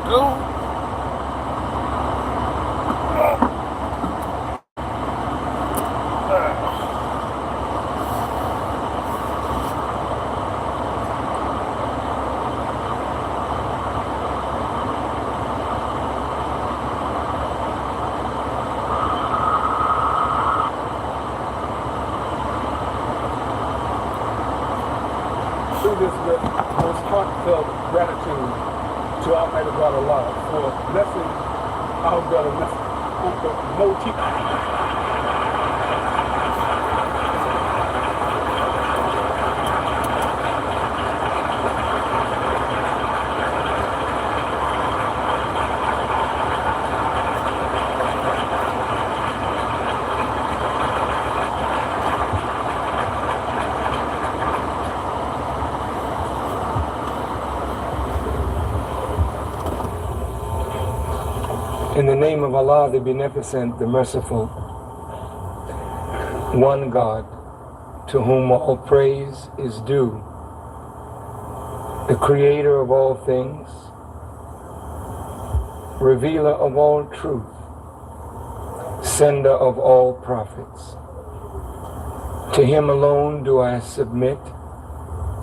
go. Through this with most heartfelt gratitude to Almighty God Allah for blessing our brother, Uncle Moti. In the name of Allah, the Beneficent, the Merciful, one God, to whom all praise is due, the Creator of all things, Revealer of all truth, Sender of all prophets. To Him alone do I submit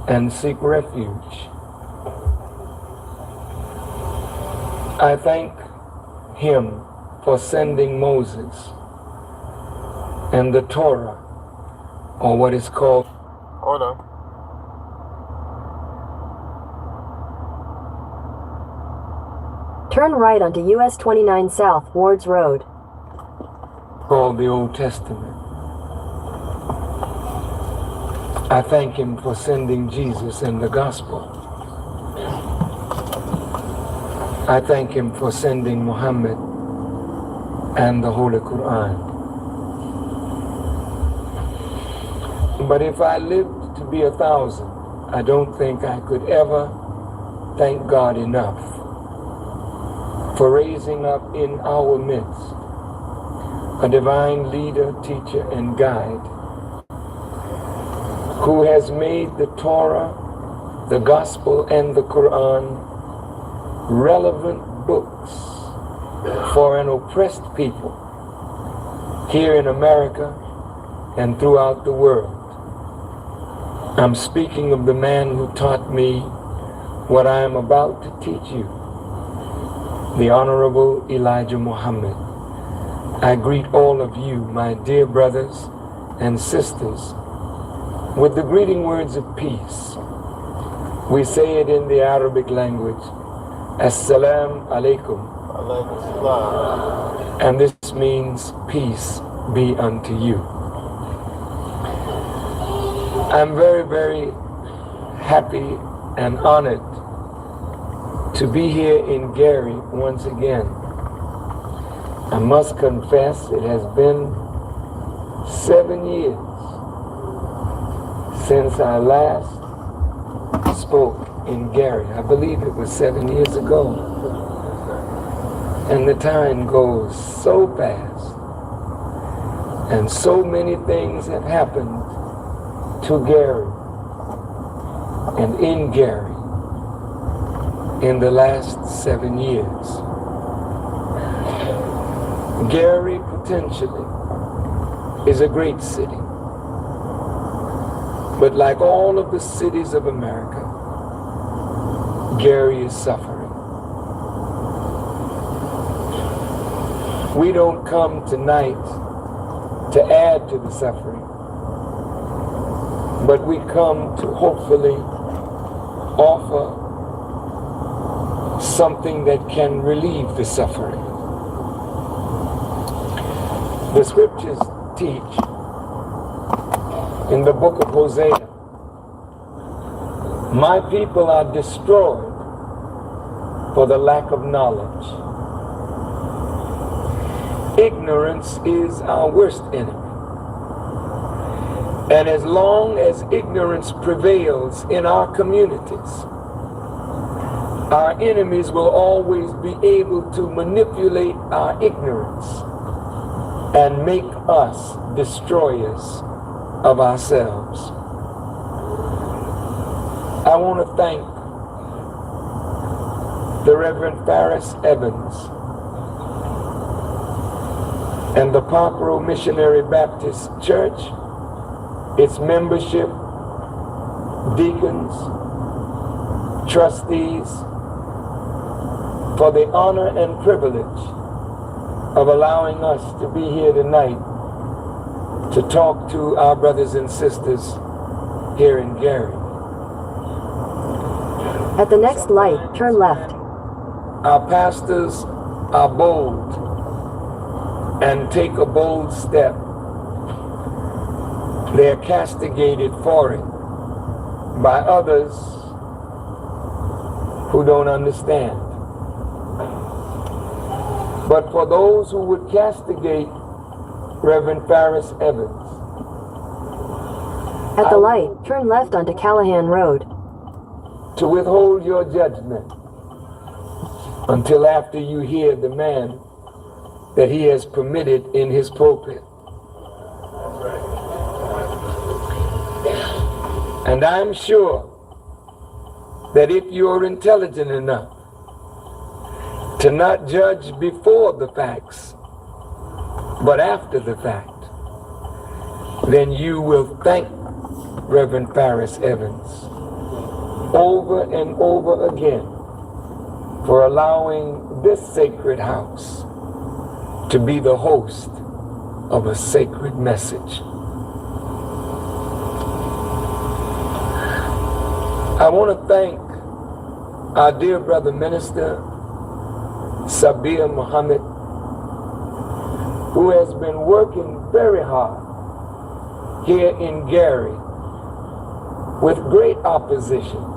and seek refuge. I thank Him for sending Moses and the Torah, or what is called. Hold on. Turn right onto US 29 South Wards Road. Called the Old Testament. I thank Him for sending Jesus and the Gospel. I thank Him for sending Muhammad and the Holy Quran. But if I lived to be 1,000, I don't think I could ever thank God enough for raising up in our midst a divine leader, teacher, and guide who has made the Torah, the Gospel, and the Quran relevant books for an oppressed people here in America and throughout the world. I'm speaking of the man who taught me what I am about to teach you, the Honorable Elijah Muhammad. I greet all of you, my dear brothers and sisters, with the greeting words of peace. We say it in the Arabic language, Assalamu alaikum. And this means peace be unto you. I'm very, very happy and honored to be here in Gary once again. I must confess it has been 7 years since I last spoke in Gary. I believe it was 7 years ago. And the time goes so fast. And so many things have happened to Gary and in Gary in the last 7 years. Gary potentially is a great city. But like all of the cities of America, Gary is suffering. We don't come tonight to add to the suffering, but we come to hopefully offer something that can relieve the suffering. The scriptures teach in the book of Hosea, my people are destroyed for the lack of knowledge. Ignorance is our worst enemy. And as long as ignorance prevails in our communities, our enemies will always be able to manipulate our ignorance and make us destroyers of ourselves. I want to thank the Reverend Faris Evans, and the Pockerow Missionary Baptist Church, its membership, deacons, trustees, for the honor and privilege of allowing us to be here tonight to talk to our brothers and sisters here in Gary. At the next light, turn left. Our pastors are bold and take a bold step. They are castigated for it by others who don't understand. But for those who would castigate Reverend Faris Evans, At the light, turn left onto Callahan Road. to withhold your judgment until after you hear the man that he has permitted in his pulpit. And I'm sure that if you're intelligent enough to not judge before the facts, but after the fact, then you will thank Reverend Faris Evans over and over again for allowing this sacred house to be the host of a sacred message. I want to thank our dear brother minister, Sabir Muhammad, who has been working very hard here in Gary with great opposition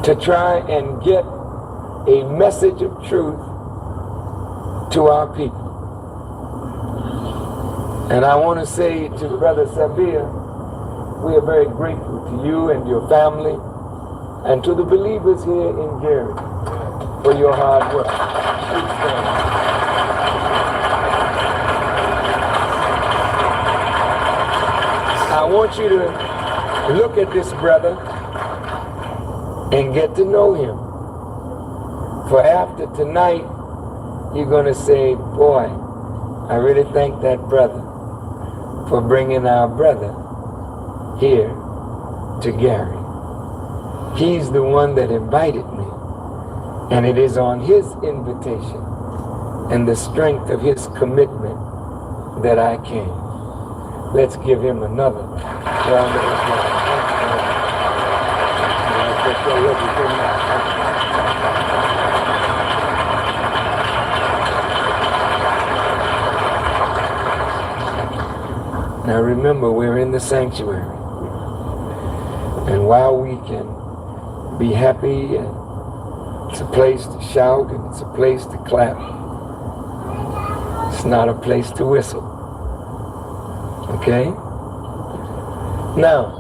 to try and get a message of truth to our people. And I want to say to Brother Sabir, we are very grateful to you and your family and to the believers here in Gary for your hard work. Please stand. I want you to look at this brother and get to know him. For after tonight, you're going to say, boy, I really thank that brother for bringing our brother here to Gary. He's the one that invited me, and it is on his invitation and the strength of his commitment that I came. Let's give him another round of applause. Now remember, we're in the sanctuary. And while we can be happy, and it's a place to shout, and it's a place to clap, it's not a place to whistle. Okay? Now,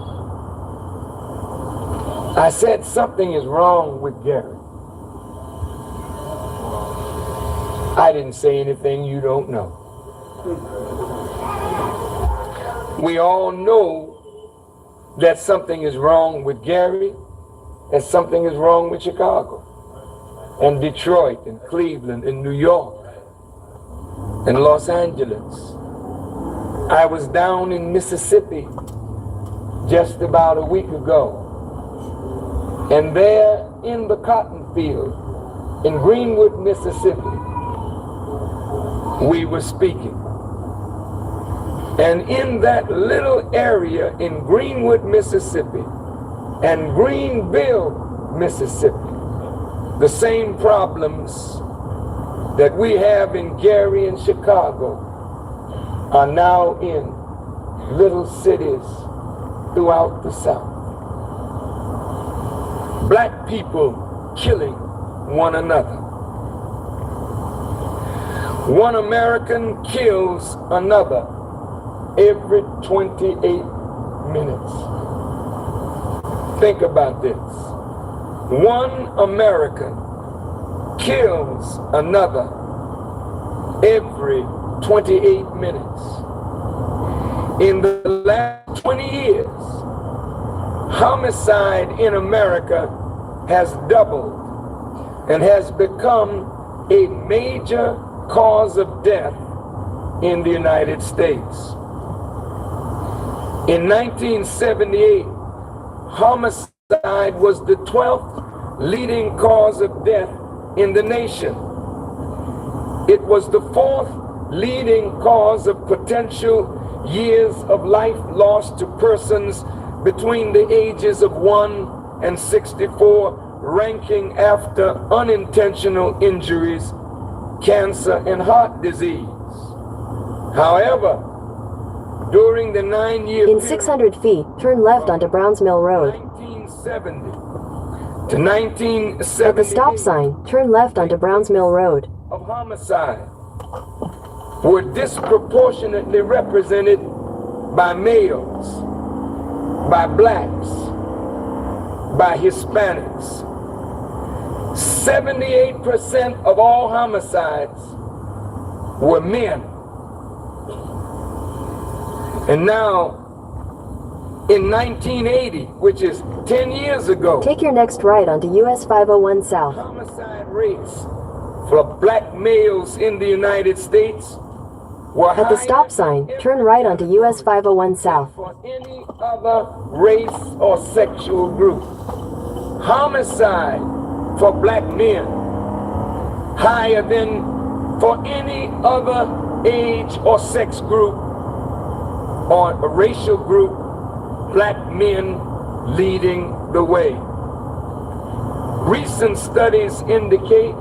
I said something is wrong with Gary. I didn't say anything you don't know. We all know that something is wrong with Gary, and something is wrong with Chicago, and Detroit, and Cleveland, and New York, and Los Angeles. I was down in Mississippi just about a week ago, and there in the cotton field in Greenwood, Mississippi, we were speaking. And in that little area in Greenwood, Mississippi, and Greenville, Mississippi, the same problems that we have in Gary and Chicago are now in little cities throughout the South. Black people killing one another. One American kills another every 28 minutes. Think about this. One American kills another every 28 minutes. In the last 20 years, homicide in America has doubled and has become a major cause of death in the United States. In 1978, homicide was the 12th leading cause of death in the nation. It was the 4th leading cause of potential years of life lost to persons between the ages of 1 and 64, ranking after unintentional injuries, cancer, and heart disease. However, during the 9-year In 600 feet, turn left onto Browns Mill Road. 1970 to 1978, At the stop sign, turn left onto Browns Mill Road. of homicide were disproportionately represented by males, by blacks, by Hispanics. 78% of all homicides were men. And now, in 1980, which is 10 years ago, Take your next right onto US 501 South. homicide rates for black males in the United States were At the higher stop sign, than turn right onto US 501 South. for any other race or sexual group. Homicide for black men higher than for any other age or sex group or a racial group, black men leading the way. Recent studies indicate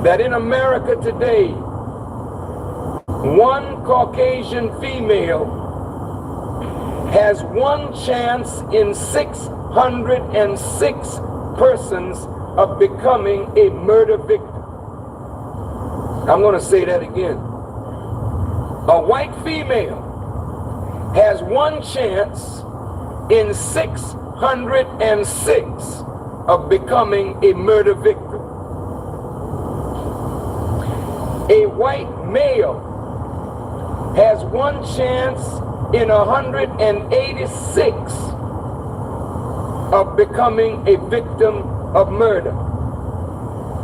that in America today, one Caucasian female has one chance in 606 persons of becoming a murder victim. I'm going to say that again. A white female has one chance in 606 of becoming a murder victim. A white male has one chance in 186 of becoming a victim of murder.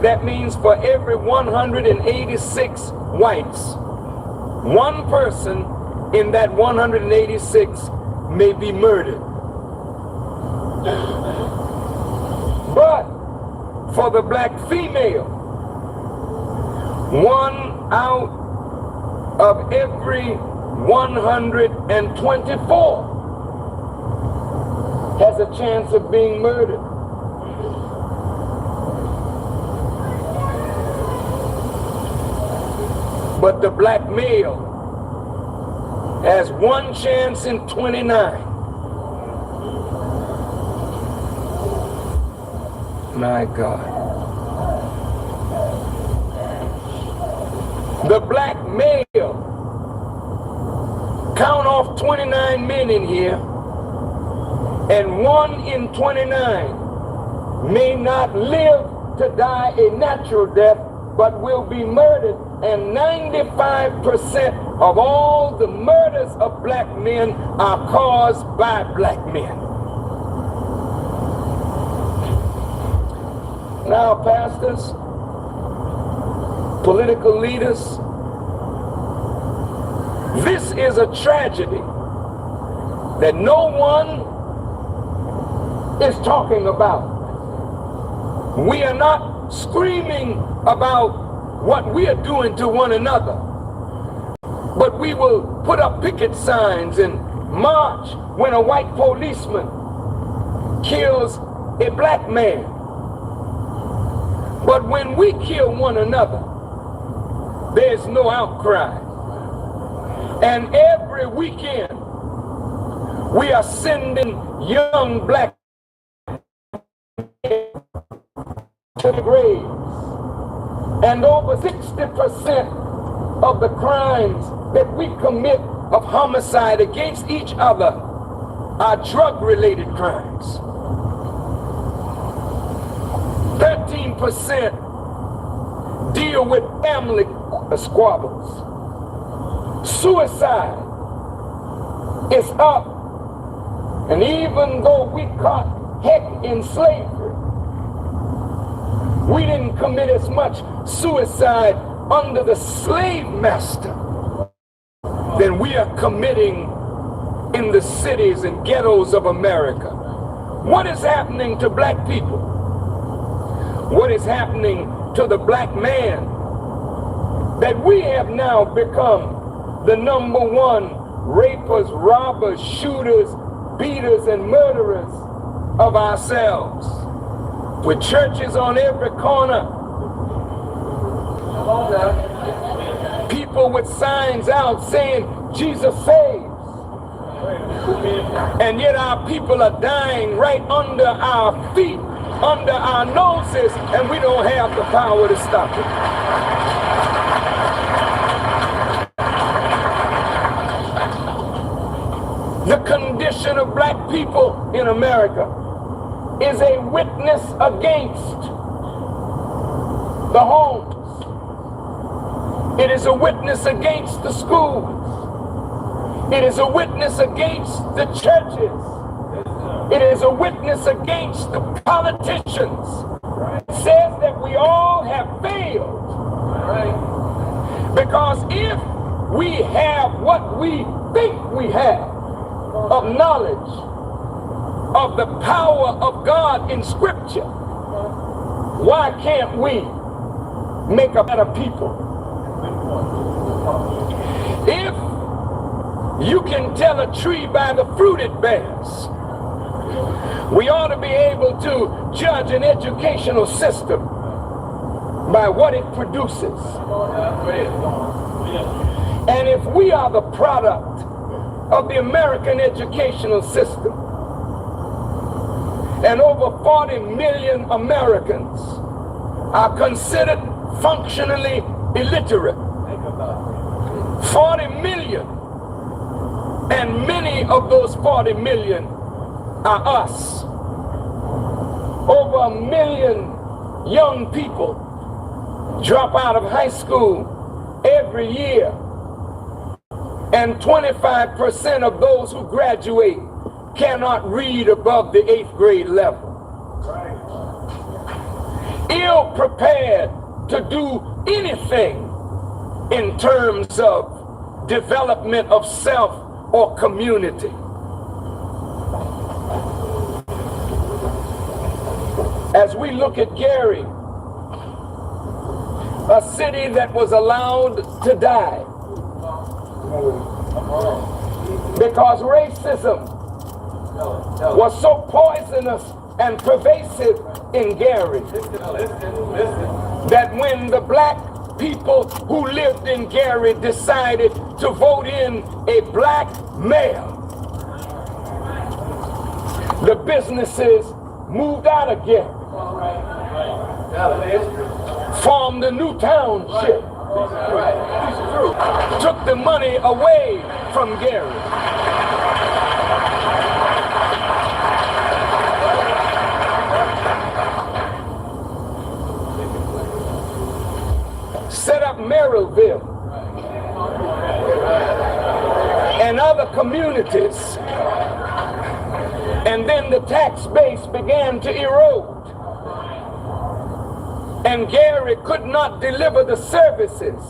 That means for every 186 whites, one person in that 186 may be murdered. But for the black female, 1 out of every 124 has a chance of being murdered. But the black male has one chance in 29. My God. The black male, count off 29 men in here, and 1 in 29 may not live to die a natural death, but will be murdered. And 95% of all the murders of black men are caused by black men. Now, pastors, political leaders, this is a tragedy that no one is talking about. We are not screaming about what we are doing to one another, but we will put up picket signs and march when a white policeman kills a black man. But when we kill one another, there's no outcry. And every weekend, we are sending young black men to the graves. And over 60% of the crimes that we commit of homicide against each other are drug-related crimes. 13% deal with family squabbles. Suicide is up. And even though we caught heck in slavery, We didn't commit as much suicide under the slave master than we are committing in the cities and ghettos of America. What is happening to black people? What is happening to the black man? That we have now become the #1 rapers, robbers, shooters, beaters, and murderers of ourselves. With churches on every corner, people with signs out saying Jesus saves, and yet our people are dying right under our feet, under our noses, and we don't have the power to stop it. The condition of black people in America is a witness against the homes. It is a witness against the schools. It is a witness against the churches. It is a witness against the politicians. It says that we all have failed. Because if we have what we think we have of knowledge of the power of God in Scripture, why can't we make a better people? If you can tell a tree by the fruit it bears, we ought to be able to judge an educational system by what it produces. And if we are the product of the American educational system, and over 40 million Americans are considered functionally illiterate. 40 million. And many of those 40 million are us. Over 1 million young people drop out of high school every year. And 25% of those who graduate cannot read above the 8th grade level. Ill prepared to do anything in terms of development of self or community. As we look at Gary, a city that was allowed to die because racism was so poisonous and pervasive in Gary that when the black people who lived in Gary decided to vote in a black mayor, the businesses moved out of Gary, formed a new township, took the money away from Gary. Set up Maryville and other communities, and then the tax base began to erode, and Gary could not deliver the services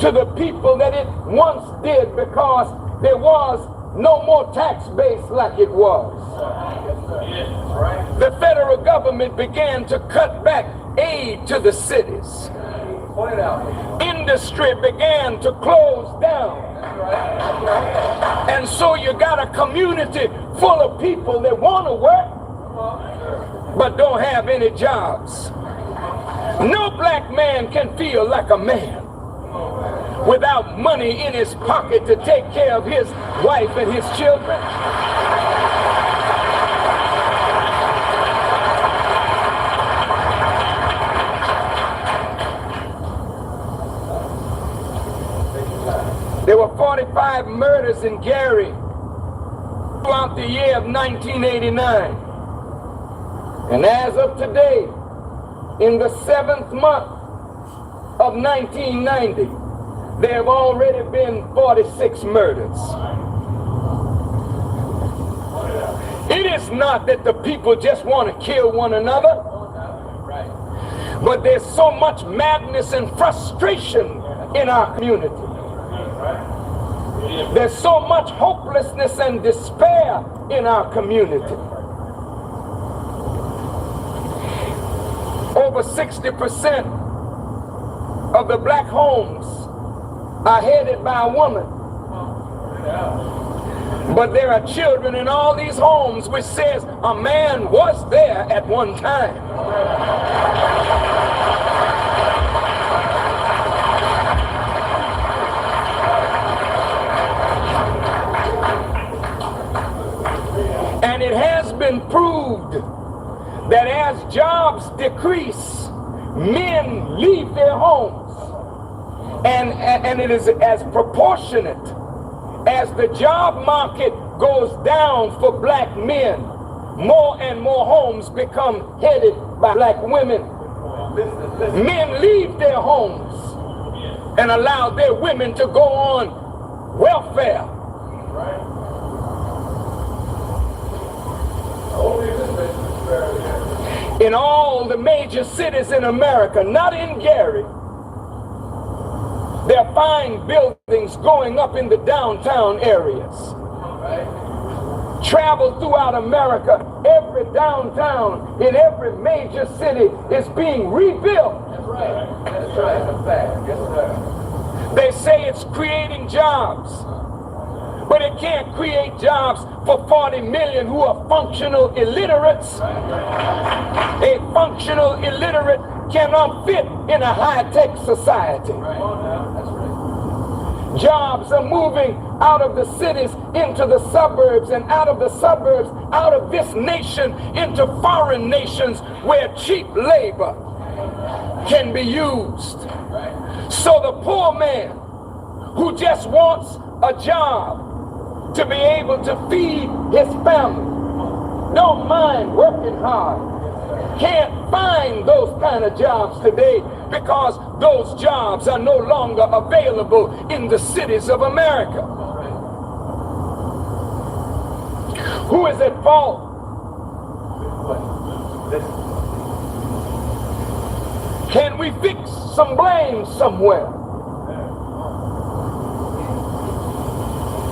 to the people that it once did because there was no more tax base like it was. The federal government began to cut back aid to the cities. Industry began to close down. And so you got a community full of people that want to work but don't have any jobs. No black man can feel like a man without money in his pocket to take care of his wife and his children. There were 45 murders in Gary throughout the year of 1989. And as of today, in the 7th month of 1990, there have already been 46 murders. It is not that the people just want to kill one another. But there's so much madness and frustration in our community. There's so much hopelessness and despair in our community. Over 60% of the black homes are headed by a woman. But there are children in all these homes which says a man was there at one time. And it has been proved that as jobs decrease, men leave their homes. And it is as proportionate as the job market goes down for black men. More and more homes become headed by black women. Men leave their homes and allow their women to go on welfare. In all the major cities in America, not in Gary, there are fine buildings going up in the downtown areas. Travel throughout America, every downtown in every major city is being rebuilt. That's right. That's right. That's a fact. Yes, sir. They say it's creating jobs, but it can't create jobs for 40 million who are functional illiterates. A functional illiterate cannot fit in a high-tech society. Jobs are moving out of the cities into the suburbs, and out of the suburbs, out of this nation into foreign nations where cheap labor can be used. So the poor man who just wants a job to be able to feed his family, don't mind working hard, can't find those kind of jobs today because those jobs are no longer available in the cities of America. Who is at fault? Can we fix some blame somewhere?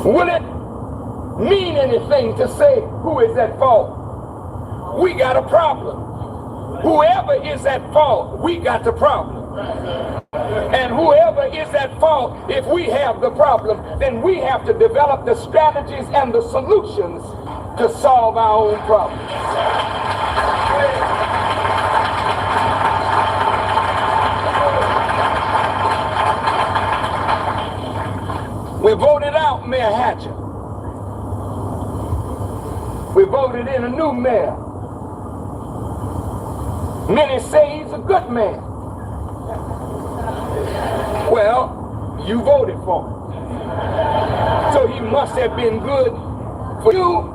Will it mean anything to say who is at fault? We got a problem. Whoever is at fault, we got the problem. And whoever is at fault, if we have the problem, then we have to develop the strategies and the solutions to solve our own problems. We voted out Mayor Hatcher. We voted in a new mayor. Many say he's a good man. Well, you voted for him. So he must have been good for you.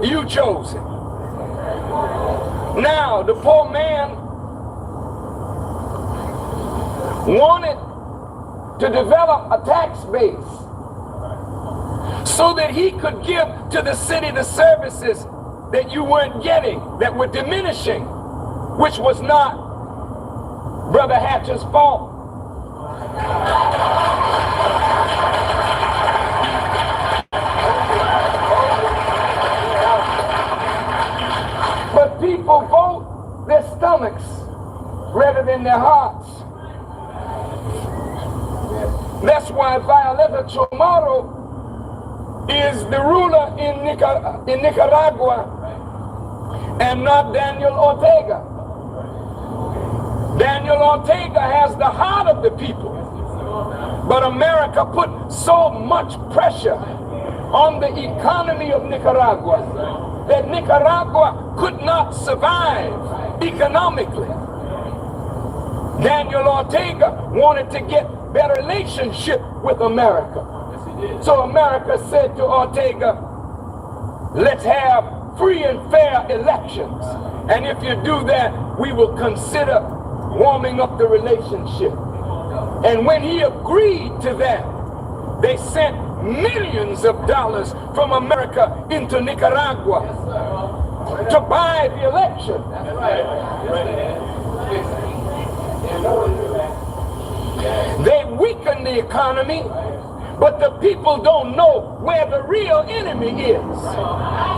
You chose him. Now, the poor man wanted to develop a tax base so that he could give to the city the services that you weren't getting, that were diminishing, which was not Brother Hatcher's fault. But people vote their stomachs rather than their hearts. That's why Violeta Chamorro is the ruler in Nicaragua and not Daniel Ortega. Daniel Ortega has the heart of the people. But America put so much pressure on the economy of Nicaragua that Nicaragua could not survive economically. Daniel Ortega wanted to get better relationship with America. So America said to Ortega, let's have free and fair elections. And if you do that, we will consider warming up the relationship. And when he agreed to that, they sent millions of dollars from America into Nicaragua to buy the election. economy, but the people don't know where the real enemy is.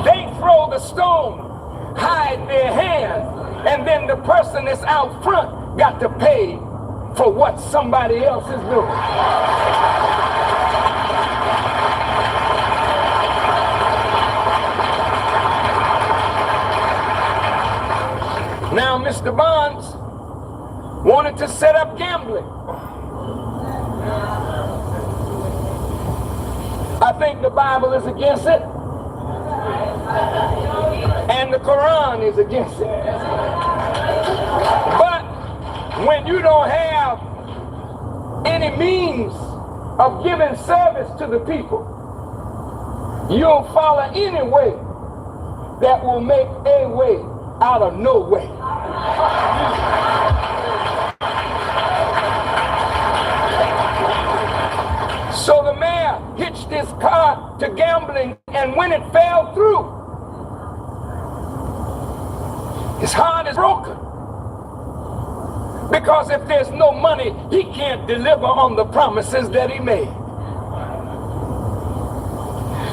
They throw the stone, hide their hand, and then the person that's out front got to pay for what somebody else is doing. Now, Mr. Bonds wanted to set up gambling. I think the Bible is against it, and the Quran is against it. But when you don't have any means of giving service to the people, you'll follow any way that will make a way out of no way. So the mayor hitched his car to gambling, and when it fell through, his heart is broken. Because if there's no money, he can't deliver on the promises that he made.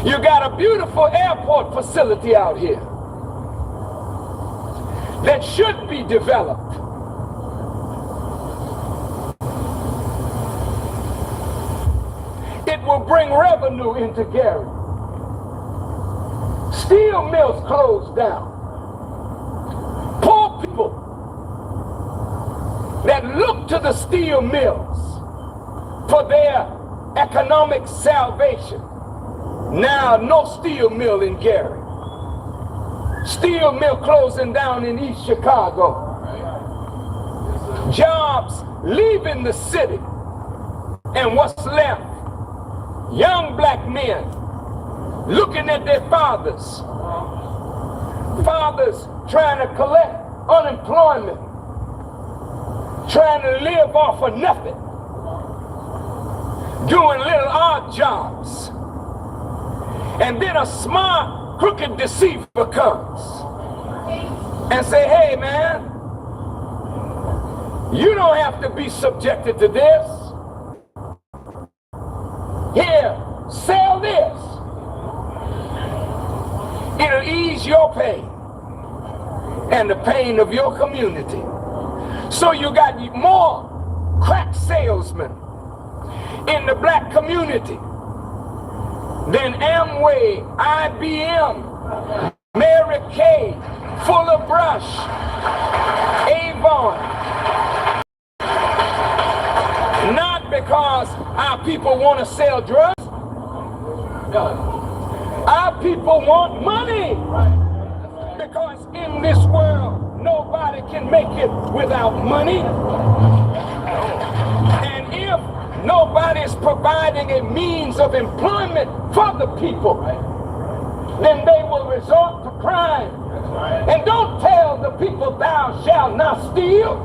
You got a beautiful airport facility out here that should be developed. It will bring revenue into Gary. Steel mills closed down. Poor people that look to the steel mills for their economic salvation. Now, no steel mill in Gary. Steel mill closing down in East Chicago. Jobs leaving the city. And what's left? Young black men looking at their fathers. Fathers trying to collect unemployment. Trying to live off of nothing. Doing little odd jobs. And then a smart, crooked deceiver comes and say, hey man, you don't have to be subjected to this. Here, sell this. It'll ease your pain and the pain of your community. So you got more crack salesmen in the black community than Amway, IBM, Mary Kay, Fuller Brush, Avon. Not because our people want to sell drugs. Our people want money. Because in this world, nobody can make it without money. And if nobody's providing a means of employment for the people, then they will resort to crime. And don't tell the people, thou shalt not steal.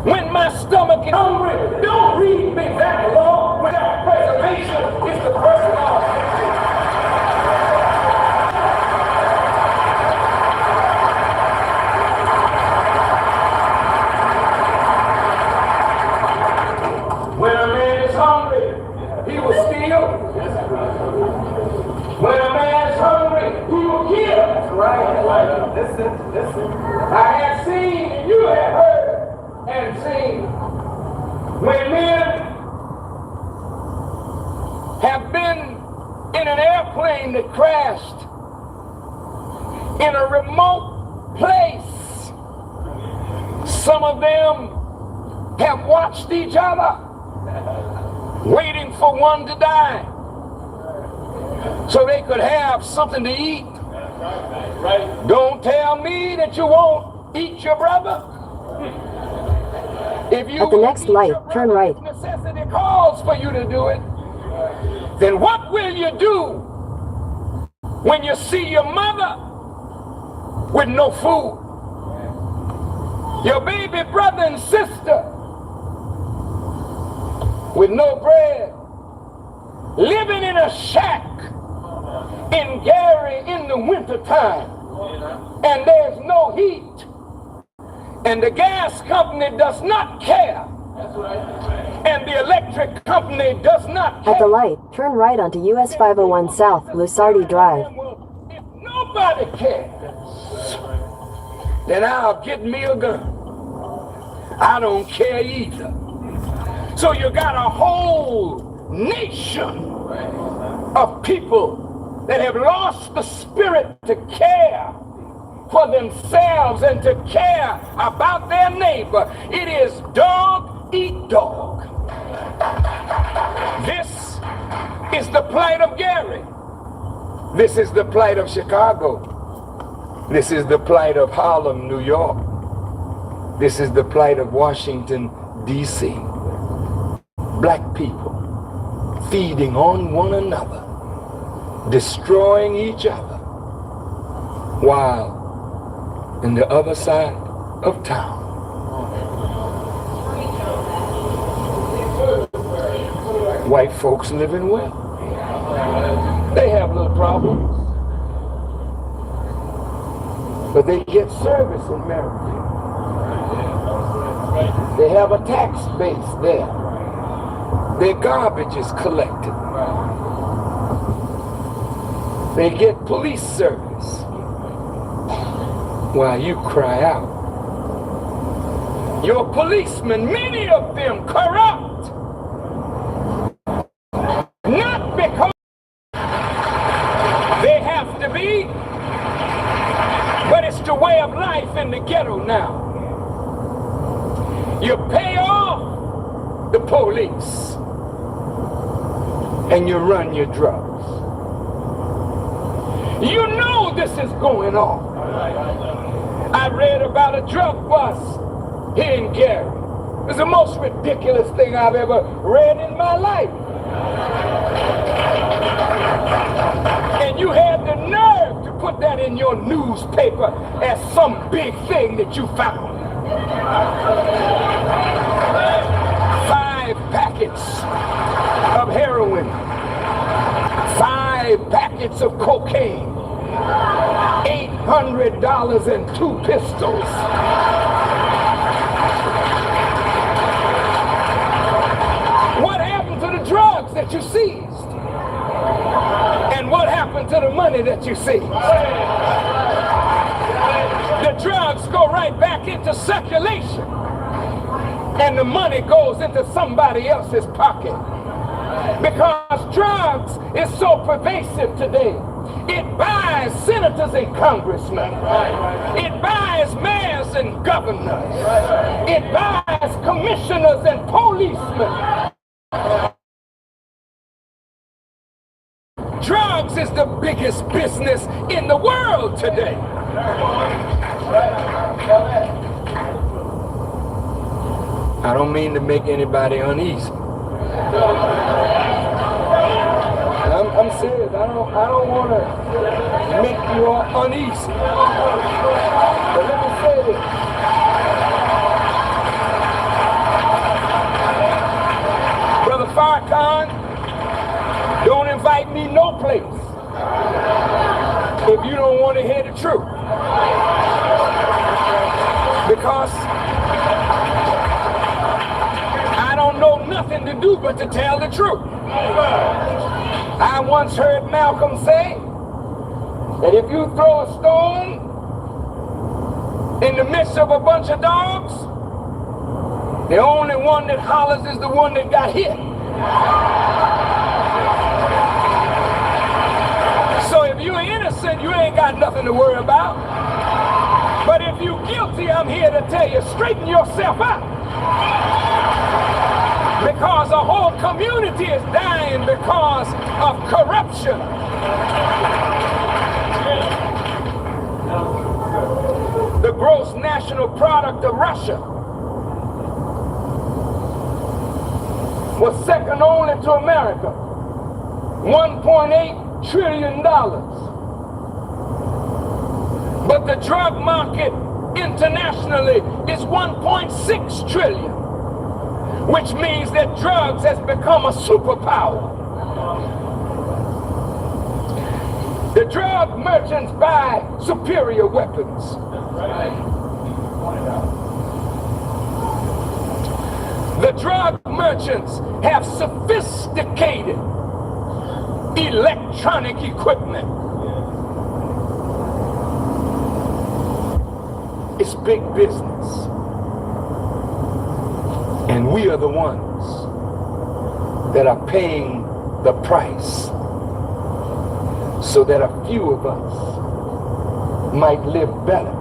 When my stomach is hungry, don't read me that law when preservation is the first law. When a man is hungry, he will steal. When a man is hungry, he will kill. That's right. Listen. I have seen, and you have heard and seen, when men have been in an airplane that crashed in a remote place, some of them have watched each other, waiting for one to die so they could have something to eat. Don't tell me that you won't eat your brother. If you At the next light, turn right. Necessity calls for you to do it. Then what will you do when you see your mother with no food? Your baby brother and sister with no bread, living in a shack in Gary in the wintertime, and there's no heat, and the gas company does not care And the electric company does not care. At the light, turn right onto US 501 South, Lusardi Drive. If nobody cares, then I'll get me a gun. I don't care either. So you got a whole nation of people that have lost the spirit to care for themselves and to care about their neighbor. It is dog eat dog. This is the plight of Gary. This is the plight of Chicago. This is the plight of Harlem, New York. This is the plight of Washington, D.C. Black people feeding on one another, destroying each other, while in the other side of town, white folks living well. They have little problems, but they get service in Maryland. They have a tax base there. Their garbage is collected. They get police service while you cry out. Your policemen, many of them corrupt. Not because they have to be, but it's the way of life in the ghetto now. You pay off the police and you run your drugs. You know this is going on. I read about a drug bust here in Gary. It's the most ridiculous thing I've ever read in my life. And you had the nerve to put that in your newspaper as some big thing that you found. 5 packets of heroin, 5 packets of cocaine, $800 and 2 pistols. What happened to the drugs that you seized? And what happened to the money that you seized? The drugs go right back into circulation, and the money goes into somebody else's pocket. Because drugs is so pervasive today. It buys senators and congressmen. It buys mayors and governors. It buys commissioners and policemen. Drugs is the biggest business in the world today. I don't mean to make anybody uneasy. I'm serious. I don't want to make you all uneasy. But let me say this. Brother Farrakhan, don't invite me no place if you don't want to hear the truth. Because I don't know nothing to do but to tell the truth. I once heard Malcolm say that if you throw a stone in the midst of a bunch of dogs, the only one that hollers is the one that got hit. So if you're innocent, you ain't got nothing to worry about. But if you're guilty, I'm here to tell you, straighten yourself out. Because a whole community is dying because of corruption. The gross national product of Russia was second only to America, $1.8 trillion. But the drug market internationally is $1.6 trillion. Which means that drugs has become a superpower. The drug merchants buy superior weapons. The drug merchants have sophisticated electronic equipment. It's big business. And we are the ones that are paying the price so that a few of us might live better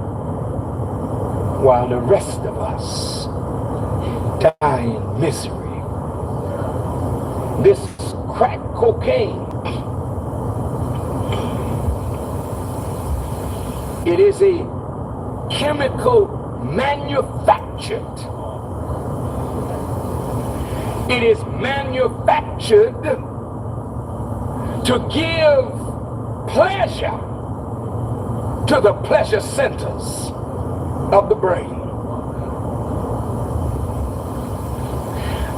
while the rest of us die in misery. This crack cocaine, it is a chemical manufactured. It is manufactured to give pleasure to the pleasure centers of the brain.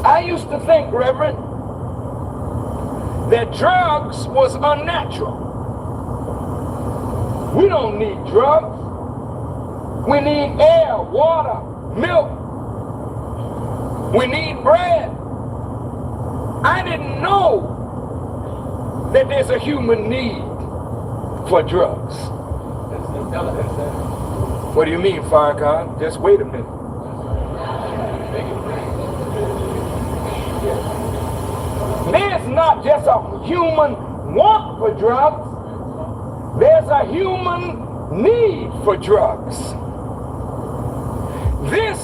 I used to think, Reverend, that drugs was unnatural. We don't need drugs. We need air, water, milk. We need bread. I didn't know that there's a human need for drugs. What do you mean, Farrakhan? Just wait a minute. There's not just a human want for drugs. There's a human need for drugs. This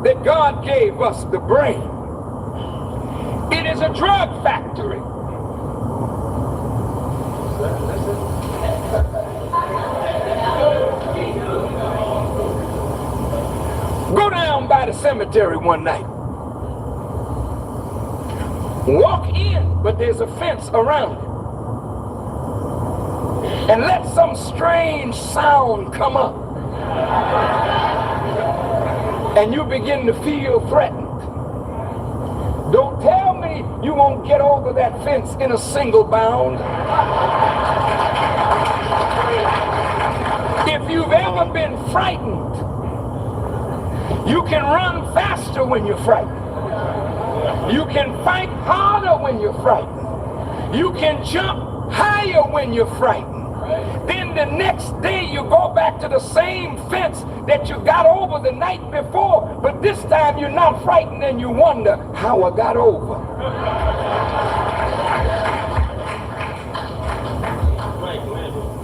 that God gave us, the brain, it is a drug factory. Go down by the cemetery one night. Walk in, but there's a fence around it. And let some strange sound come up. And you begin to feel threatened. Don't tell me you won't get over that fence in a single bound. If you've ever been frightened, you can run faster when you're frightened. You can fight harder when you're frightened. You can jump higher when you're frightened. Then the next day you go back to the same fence that you got over the night before, but this time you're not frightened and you wonder how I got over.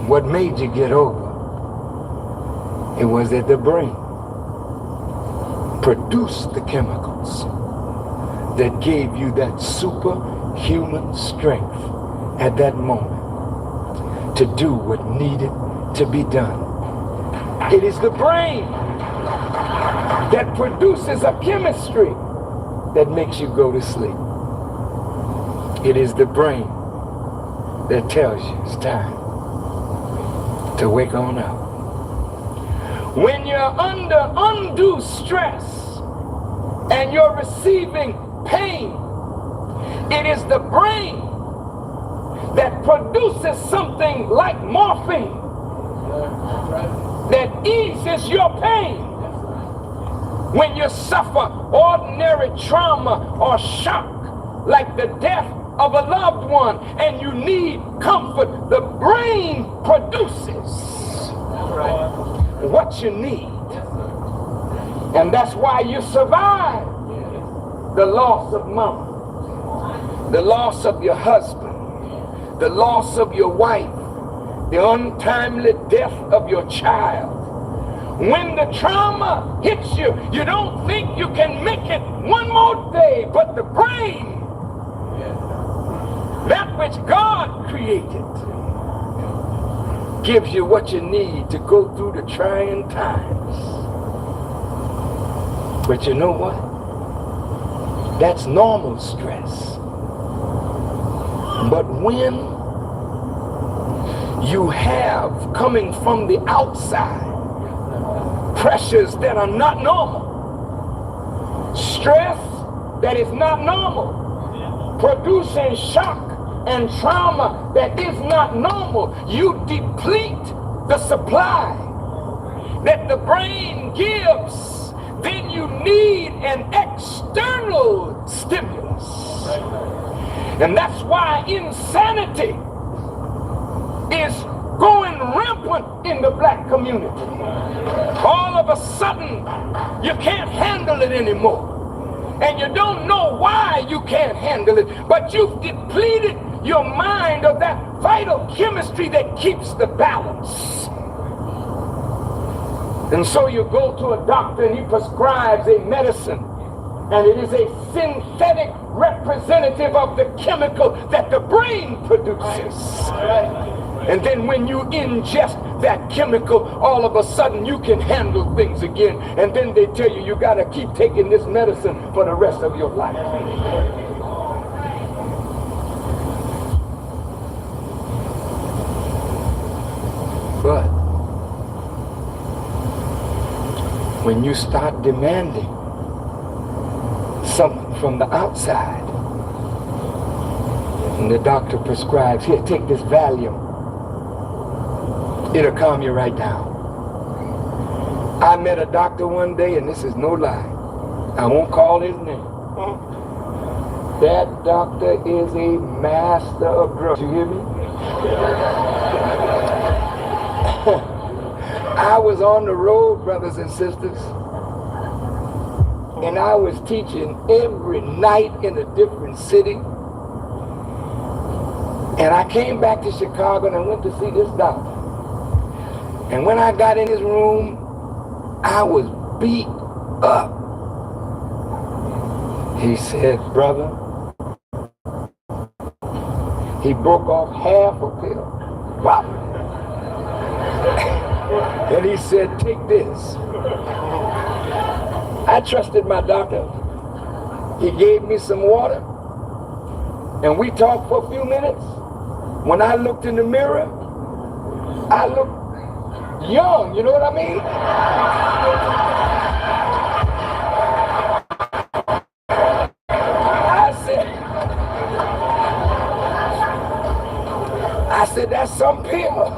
What made you get over? It was that the brain produced the chemicals that gave you that superhuman strength at that moment to do what needed to be done. It is the brain that produces a chemistry that makes you go to sleep. It is the brain that tells you it's time to wake on up. When you're under undue stress and you're receiving pain, it is the brain that produces something like morphine that eases your pain. When you suffer ordinary trauma or shock, like the death of a loved one, and you need comfort, the brain produces what you need. And that's why you survive the loss of mama, the loss of your husband, the loss of your wife, the untimely death of your child. When the trauma hits you, you don't think you can make it one more day, but the brain, that which God created, gives you what you need to go through the trying times. But you know what? That's normal stress. But when you have coming from the outside pressures that are not normal, stress that is not normal, producing shock and trauma that is not normal, you deplete the supply that the brain gives then you need an external stimulus. And that's why insanity is going rampant in the black community. All of a sudden, you can't handle it anymore. And you don't know why you can't handle it, but you've depleted your mind of that vital chemistry that keeps the balance. And so you go to a doctor and he prescribes a medicine, and it is a synthetic representative of the chemical that the brain produces. And then when you ingest that chemical, all of a sudden you can handle things again. And then they tell you, you got to keep taking this medicine for the rest of your life. But when you start demanding something from the outside, and the doctor prescribes, here, take this Valium, it'll calm you right down. I met a doctor one day, and this is no lie, I won't call his name. That doctor is a master of drugs. You hear me? I was on the road, brothers and sisters, and I was teaching every night in a different city. And I came back to Chicago and I went to see this doctor. And when I got in his room, I was beat up. He said, brother, he broke off half a pill. Wow. And he said, take this. I trusted my doctor. He gave me some water, and we talked for a few minutes. When I looked in the mirror, I looked young, you know what I mean? I said, that's some pill.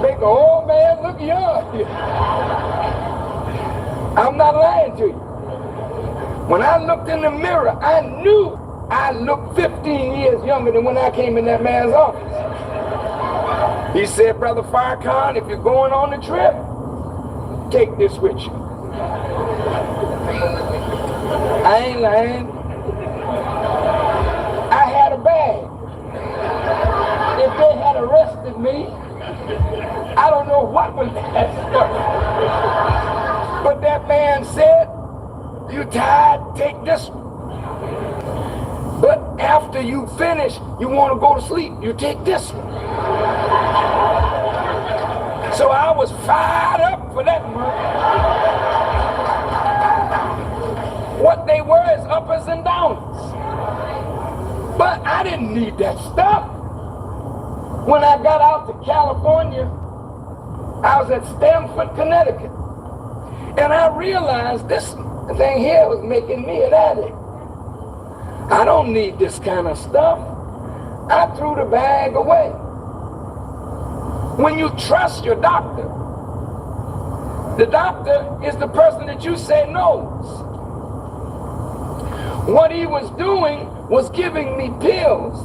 Make an old man look young. I'm not lying to you. When I looked in the mirror, I knew I looked 15 years younger than when I came in that man's office. He said, Brother Farrakhan, if you're going on the trip, take this with you. I ain't lying. I had a bag. If they had arrested me, I don't know what was that stuff. But that man said, you tired, take this one. But after you finish, you want to go to sleep, you take this one. So I was fired up for that month. What they were is uppers and downers. But I didn't need that stuff. When I got out to California, I was at Stamford, Connecticut. And I realized this thing here was making me an addict. I don't need this kind of stuff. I threw the bag away. When you trust your doctor, the doctor is the person that you say knows. What he was doing was giving me pills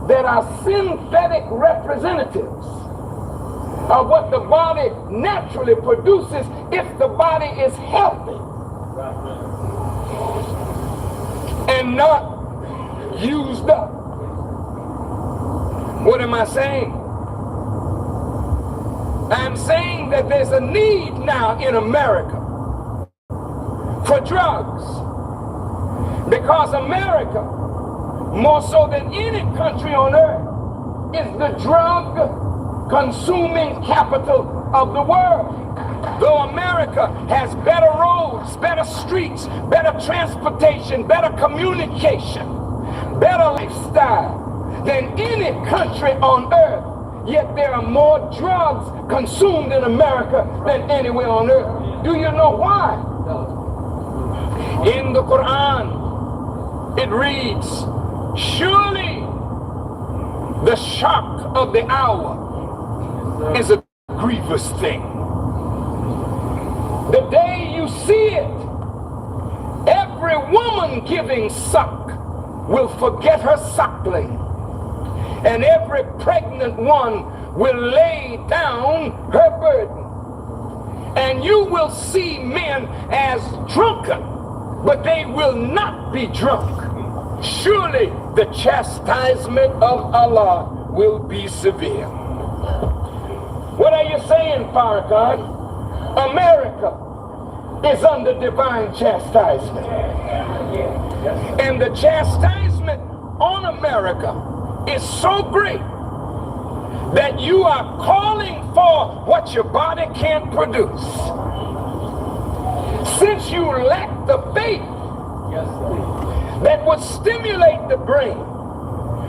that are synthetic representatives of what the body naturally produces if the body is healthy and not used up. What am I saying? I'm saying that there's a need now in America for drugs, because America, more so than any country on earth, is the drug-consuming capital of the world. Though America has better roads, better streets, better transportation, better communication, better lifestyle than any country on earth, yet there are more drugs consumed in America than anywhere on earth. Do you know why? In the Quran, it reads, surely the shock of the hour is a grievous thing. The day you see it, every woman giving suck will forget her suckling, and every pregnant one will lay down her burden. And you will see men as drunken, but they will not be drunk. Surely the chastisement of Allah will be severe. What are you saying, Farrakhan? America is under divine chastisement. And the chastisement on America is so great that you are calling for what your body can't produce. Since you lack the faith that would stimulate the brain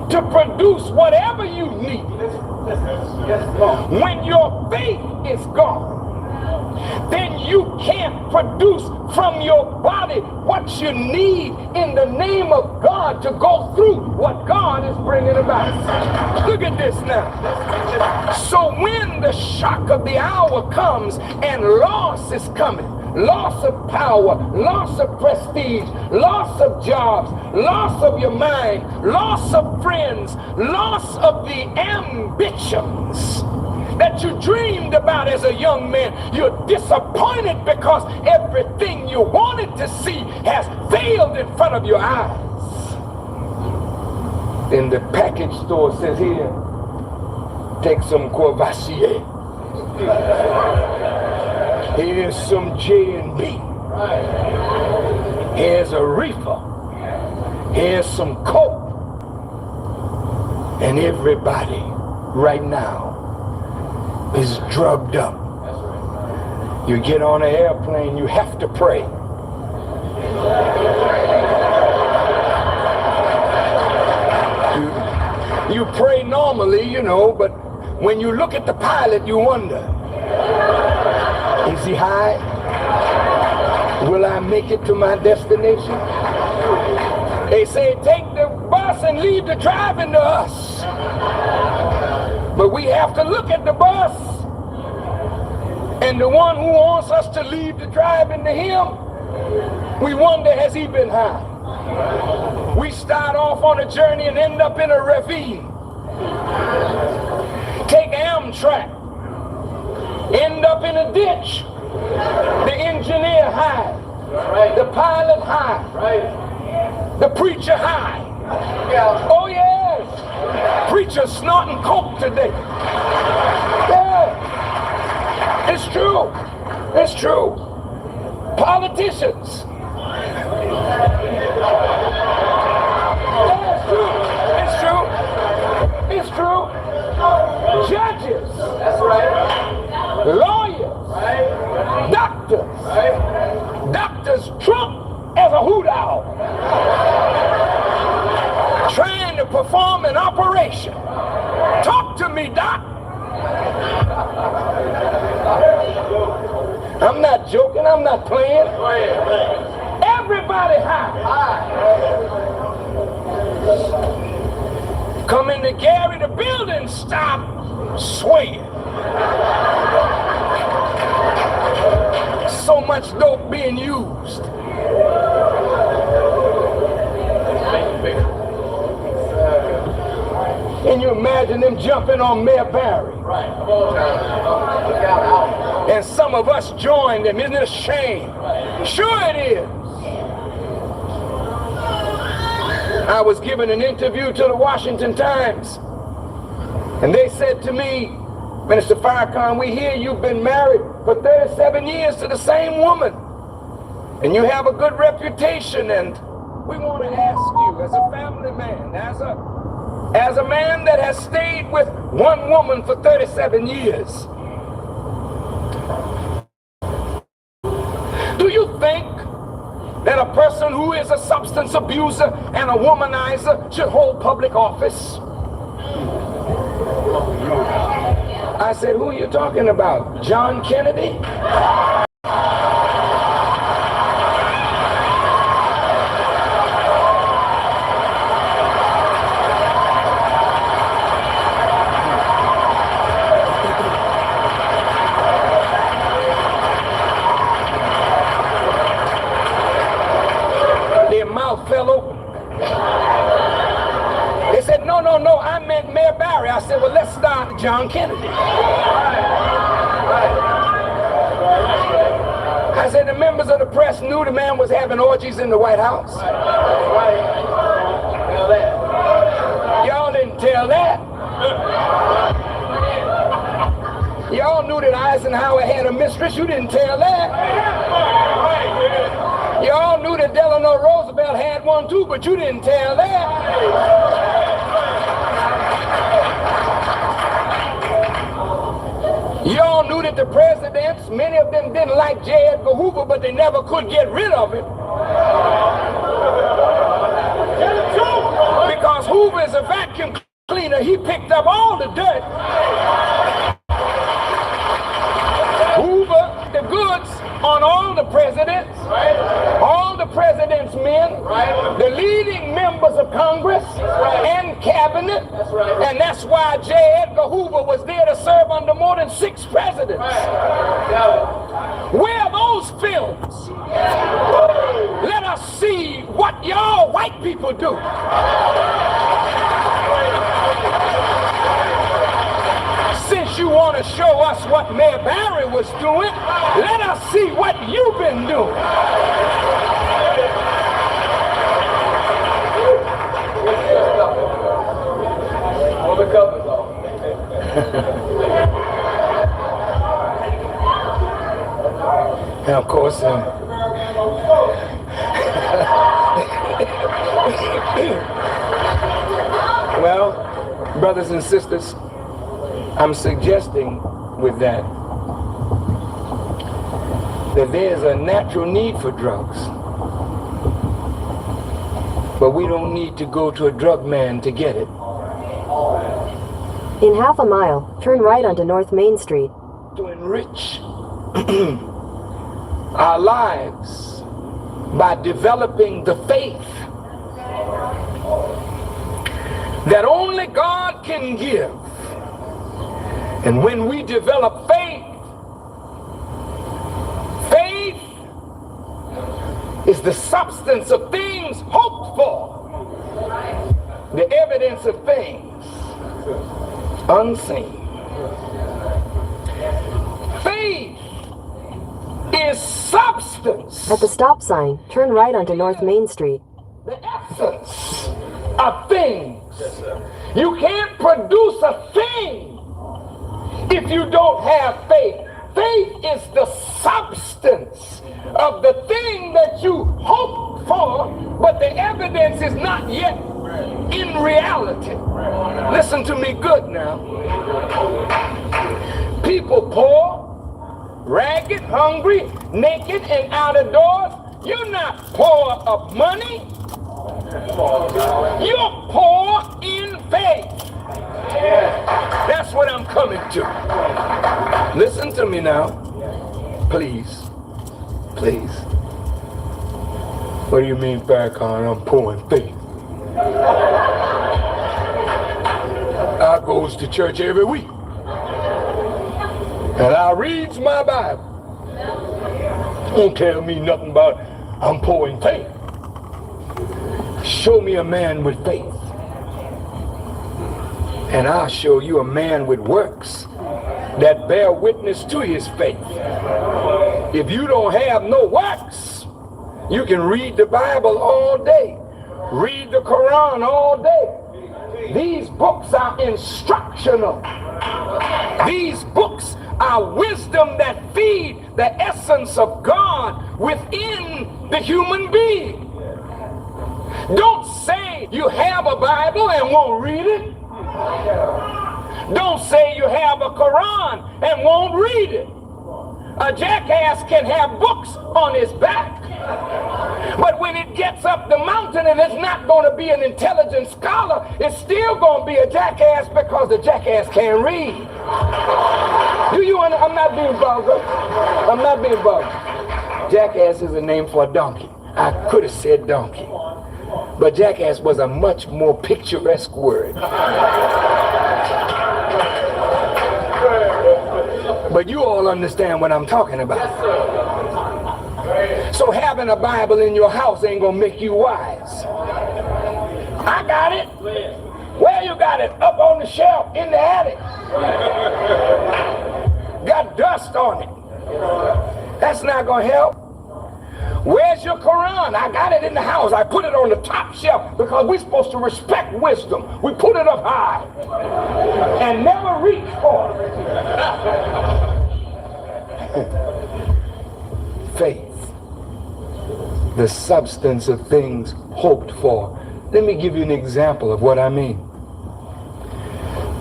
to produce whatever you need, when your faith is gone, then you can't produce from your body what you need in the name of God to go through what God is bringing about. Look at this now. So when the shock of the hour comes and loss is coming, loss of power, loss of prestige, loss of jobs, loss of your mind, loss of friends, loss of the ambitions that you dreamed about as a young man, you're disappointed because everything you wanted to see has failed in front of your eyes. Then the package store says, here, take some Courvoisier. Here's some J&B. Here's a reefer. Here's some Coke. And everybody right now is drugged up. You get on an airplane, you have to pray. You pray normally, you know, but when you look at the pilot, you wonder, is he high? Will I make it to my destination? They say, take the bus and leave the driving to us. But we have to look at the bus, and the one who wants us to leave the driving to him, we wonder, has he been high? We start off on a journey and end up in a ravine. Take Amtrak, end up in a ditch. The engineer high, the pilot high, the preacher high. Oh yes, preacher snorting coke today. Yeah, it's true. It's true. Politicians. Yeah, it's true. It's true. Judges. That's right. Lawyers. Right. Doctors. Right. Doctors drunk as a hoot owl. Trying to perform an operation. Talk to me, doc. I'm not joking. I'm not playing. Everybody high. Come into Gary, the building stop swaying. So much dope being used. Can you imagine them jumping on Mayor Barry? Right. And some of us joined them. Isn't it a shame? Sure it is. I was giving an interview to the Washington Times, and they said to me, Minister Farrakhan, we hear you've been married for 37 years to the same woman, and you have a good reputation, and we want to ask you, as a family man, as a man that has stayed with one woman for 37 years, do you think that a person who is a substance abuser and a womanizer should hold public office? I said, who are you talking about? John Kennedy? co-star John Kennedy. I said the members of the press knew the man was having orgies in the White House. Y'all didn't tell that. Y'all knew that Eisenhower had a mistress. You didn't tell that. Y'all knew that Delano Roosevelt had one too, but you didn't tell that. Y'all knew that the presidents, many of them didn't like J. Edgar Hoover, but they never could get rid of him. Because Hoover is a vacuum cleaner. He picked up all the dirt. Hoover, the goods on all the presidents, all the president's men, the leading members of Congress and cabinet, and that's why J. Edgar Hoover was there to serve under more than 6 presidents. Where are those films? Let us see what y'all white people do. Since you want to show us what Mayor Barry was doing, let us see what you've been doing. Pull the covers off. And of course, well, brothers and sisters, I'm suggesting with that there's a natural need for drugs. But we don't need to go to a drug man to get it. In half a mile, turn right onto North Main Street. To enrich our lives by developing the faith that only God can give. And when we develop faith, faith is the substance of things hoped for, the evidence of things unseen. Faith is substance. At the stop sign, turn right onto North Main Street. The essence of things. You can't produce a thing if you don't have faith. Faith is the substance of the thing that you hope for, but the evidence is not yet in reality. Listen to me good now. People poor, ragged, hungry, naked, and out of doors. You're not poor of money. You're poor in faith. That's what I'm coming to. Listen to me now. Please. Please. What do you mean, Farrakhan? I'm poor in faith. I goes to church every week. And I reads my Bible. Don't tell me nothing about I'm poor in faith. Show me a man with faith. And I'll show you a man with works that bear witness to his faith. If you don't have no works, you can read the Bible all day, read the Quran all day. These books are instructional. These books are wisdom that feed the essence of God within the human being. Don't say you have a Bible and won't read it. Don't say you have a Quran and won't read it. A jackass can have books on his back, but when it gets up the mountain and it's not going to be an intelligent scholar, it's still going to be a jackass because the jackass can't read. Do you understand? I'm not being vulgar. I'm not being vulgar. Jackass is a name for a donkey. I could have said donkey, but jackass was a much more picturesque word. But you all understand what I'm talking about. So having a Bible in your house ain't gonna make you wise. I got it. Where you you got it up on the shelf in the attic. Got dust on it. That's not going to help. Where's your Quran? I got it in the house. I put it on the top shelf because we're supposed to respect wisdom. We put it up high and never reach for it. Faith, the substance of things hoped for. Let me give you an example of what I mean.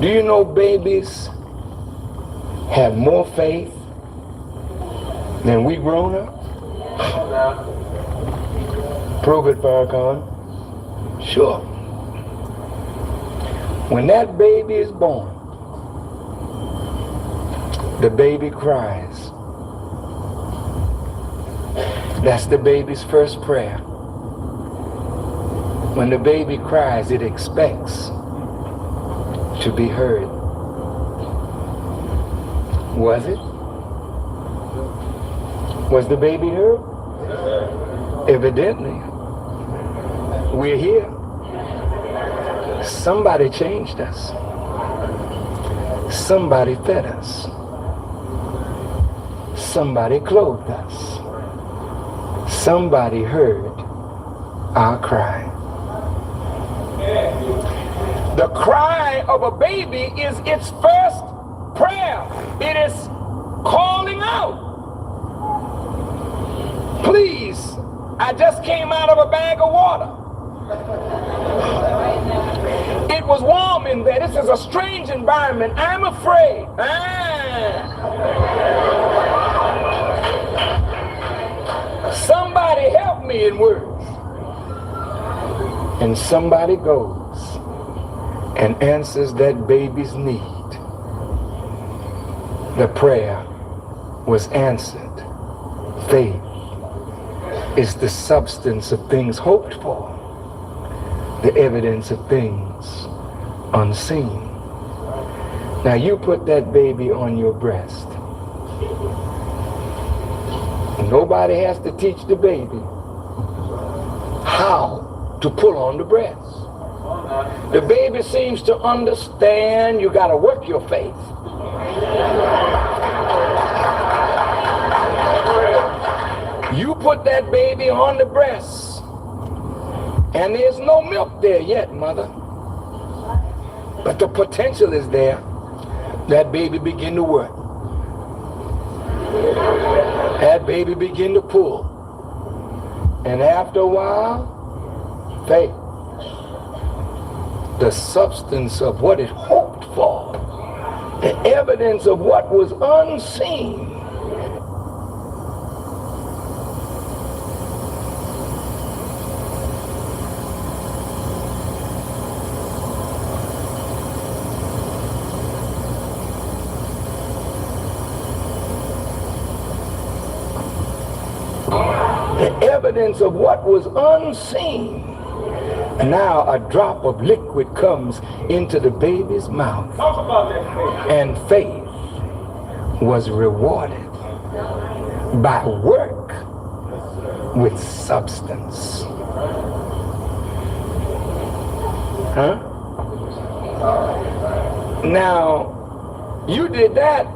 Do you know babies have more faith than we grown up? Prove it, Farrakhan. Sure. When that baby is born, the baby cries. That's the baby's first prayer. When the baby cries, it expects to be heard. Was it? Was the baby heard? Evidently. We're here. Somebody changed us. Somebody fed us. Somebody clothed us. Somebody heard our cry. The cry of a baby is its first prayer. It is calling out. Please, I just came out of a bag of water. It was warm in there. This is a strange environment. I'm afraid. Somebody help me in words. And somebody goes and answers that baby's need. The prayer was answered. Faith is the substance of things hoped for, the evidence of things unseen. Now you put that baby on your breast. Nobody has to teach the baby how to pull on the breast. The baby seems to understand you got to work your faith. You put that baby on the breast, and there's no milk there yet, mother. But the potential is there. That baby begin to work. That baby begin to pull. And after a while, faith, the substance of what it hoped for, the evidence of what was unseen, evidence of what was unseen. And now a drop of liquid comes into the baby's mouth. And faith was rewarded by work with substance. Huh? Now, you did that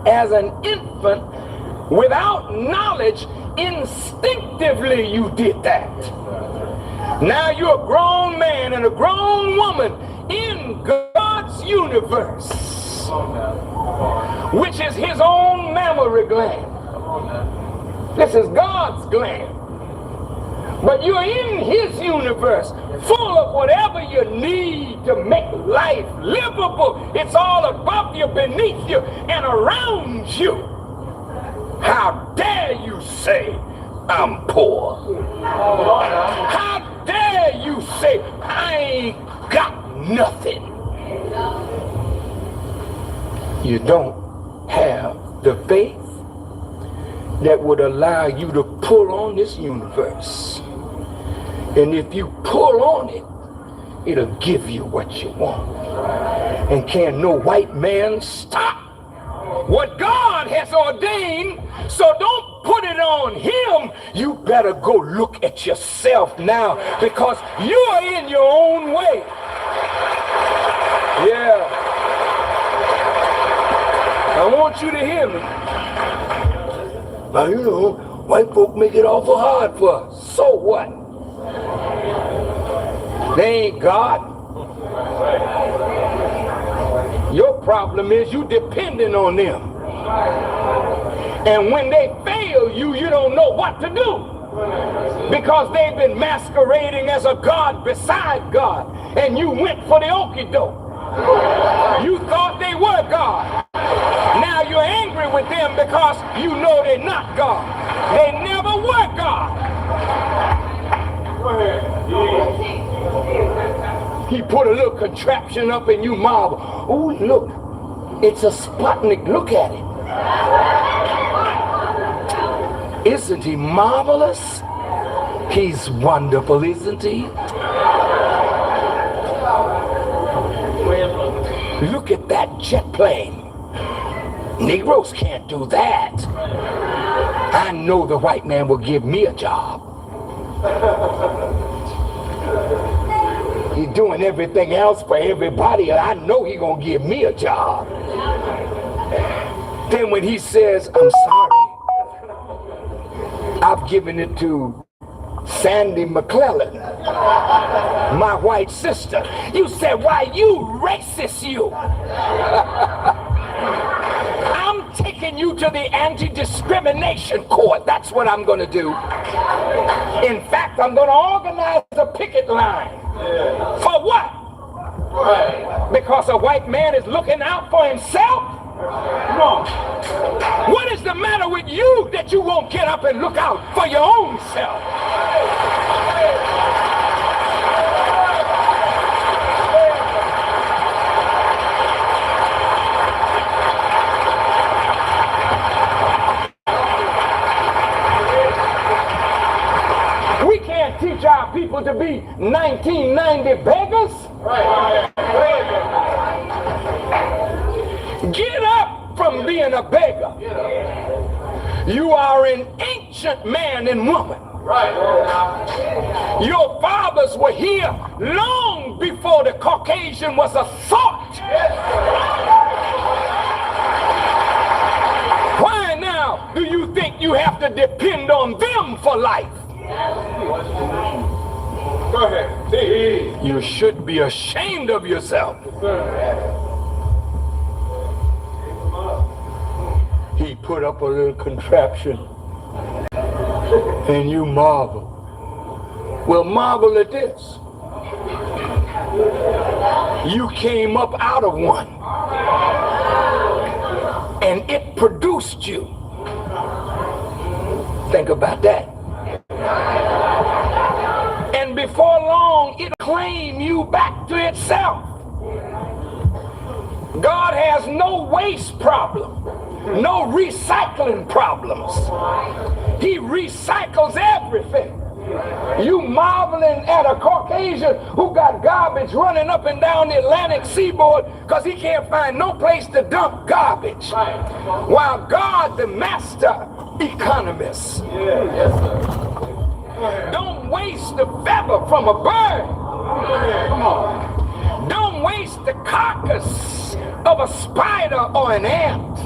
as an infant without knowledge. Instinctively you did that. Now you're a grown man and a grown woman in God's universe, which is his own mammary gland. This is God's gland. But you're in his universe, full of whatever you need to make life livable. It's all above you, beneath you, and around you. How dare you say I'm poor? How dare you say I ain't got nothing? You don't have the faith that would allow you to pull on this universe. And if you pull on it, it'll give you what you want. And can no white man stop what God has ordained? So don't put it on him. You better go look at yourself now, because you are in your own way. Yeah. I want you to hear me. Now, you know, white folk make it awful hard for us. So what? They ain't God. Your problem is you depending on them. And when they fail you, you don't know what to do. Because they've been masquerading as a God beside God. And you went for the okie doke. You thought they were God. Now you're angry with them because you know they're not God. They never were God. Go ahead. He put a little contraption up and you marvel. Oh, look, it's a Sputnik. Look at it. Isn't he marvelous? He's wonderful, isn't he? Look at that jet plane. Negroes can't do that. I know the white man will give me a job. He's doing everything else for everybody, and I know he's gonna give me a job. Then when he says, I'm sorry, I've given it to Sandy McClellan, my white sister. You said, why, you racist, you. I'm taking you to the anti-discrimination court. That's what I'm going to do. In fact, I'm going to organize a picket line. For what? Because a white man is looking out for himself? No. What is the matter with you that you won't get up and look out for your own self? We can't teach our people to be 1990 beggars. Get up from being a beggar. You are an ancient man and woman. Your fathers were here long before the Caucasian was a thought. Why now do you think you have to depend on them for life? Go ahead. You should be ashamed of yourself. He put up a little contraption and you marvel. Well, marvel at this. You came up out of one and it produced you. Think about that. And before long, it claimed you back to itself. God has no waste problem, no recycling problems. He recycles everything. You marveling at a Caucasian who got garbage running up and down the Atlantic seaboard because he can't find no place to dump garbage. While God, the master economist, don't waste the feather from a bird. Don't waste the carcass of a spider or an ant.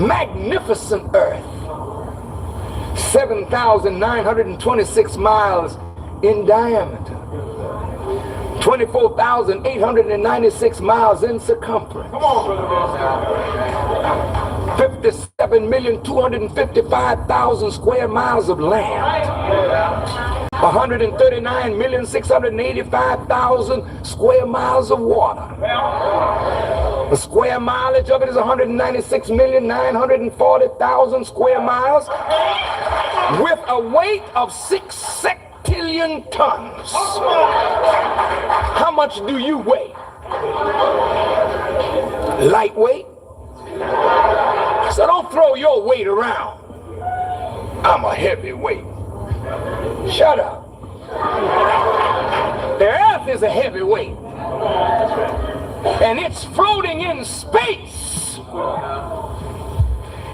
Magnificent earth. 7,926 miles in diameter. 24,896 miles in circumference. 57,255,000 square miles of land. 139,685,000 square miles of water. The square mileage of it is 196,940,000 square miles with a weight of 6 septillion tons. How much do you weigh? Lightweight? So don't throw your weight around. I'm a heavyweight. Shut up. The earth is a heavyweight. And it's floating in space.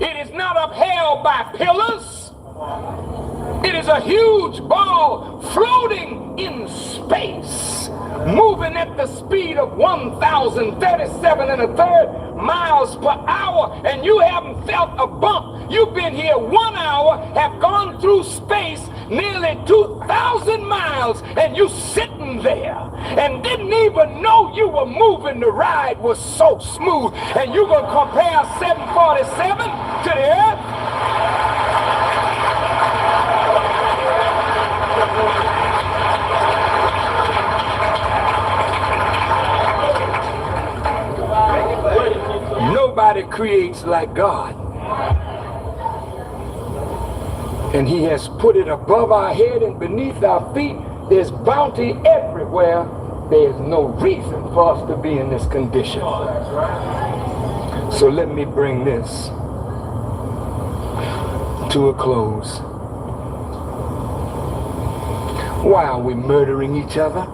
It is not upheld by pillars. It is a huge ball floating in space. moving at the speed of 1,037 1/3 miles per hour, and you haven't felt a bump. You've been here 1 hour, have gone through space nearly 2,000 miles, and you sitting there and didn't even know you were moving. The ride was so smooth. And you're going to compare 747 to the earth? Nobody creates like God. And he has put it above our head and beneath our feet. There's bounty everywhere. There's no reason for us to be in this condition. So let me bring this to a close. Why are we murdering each other?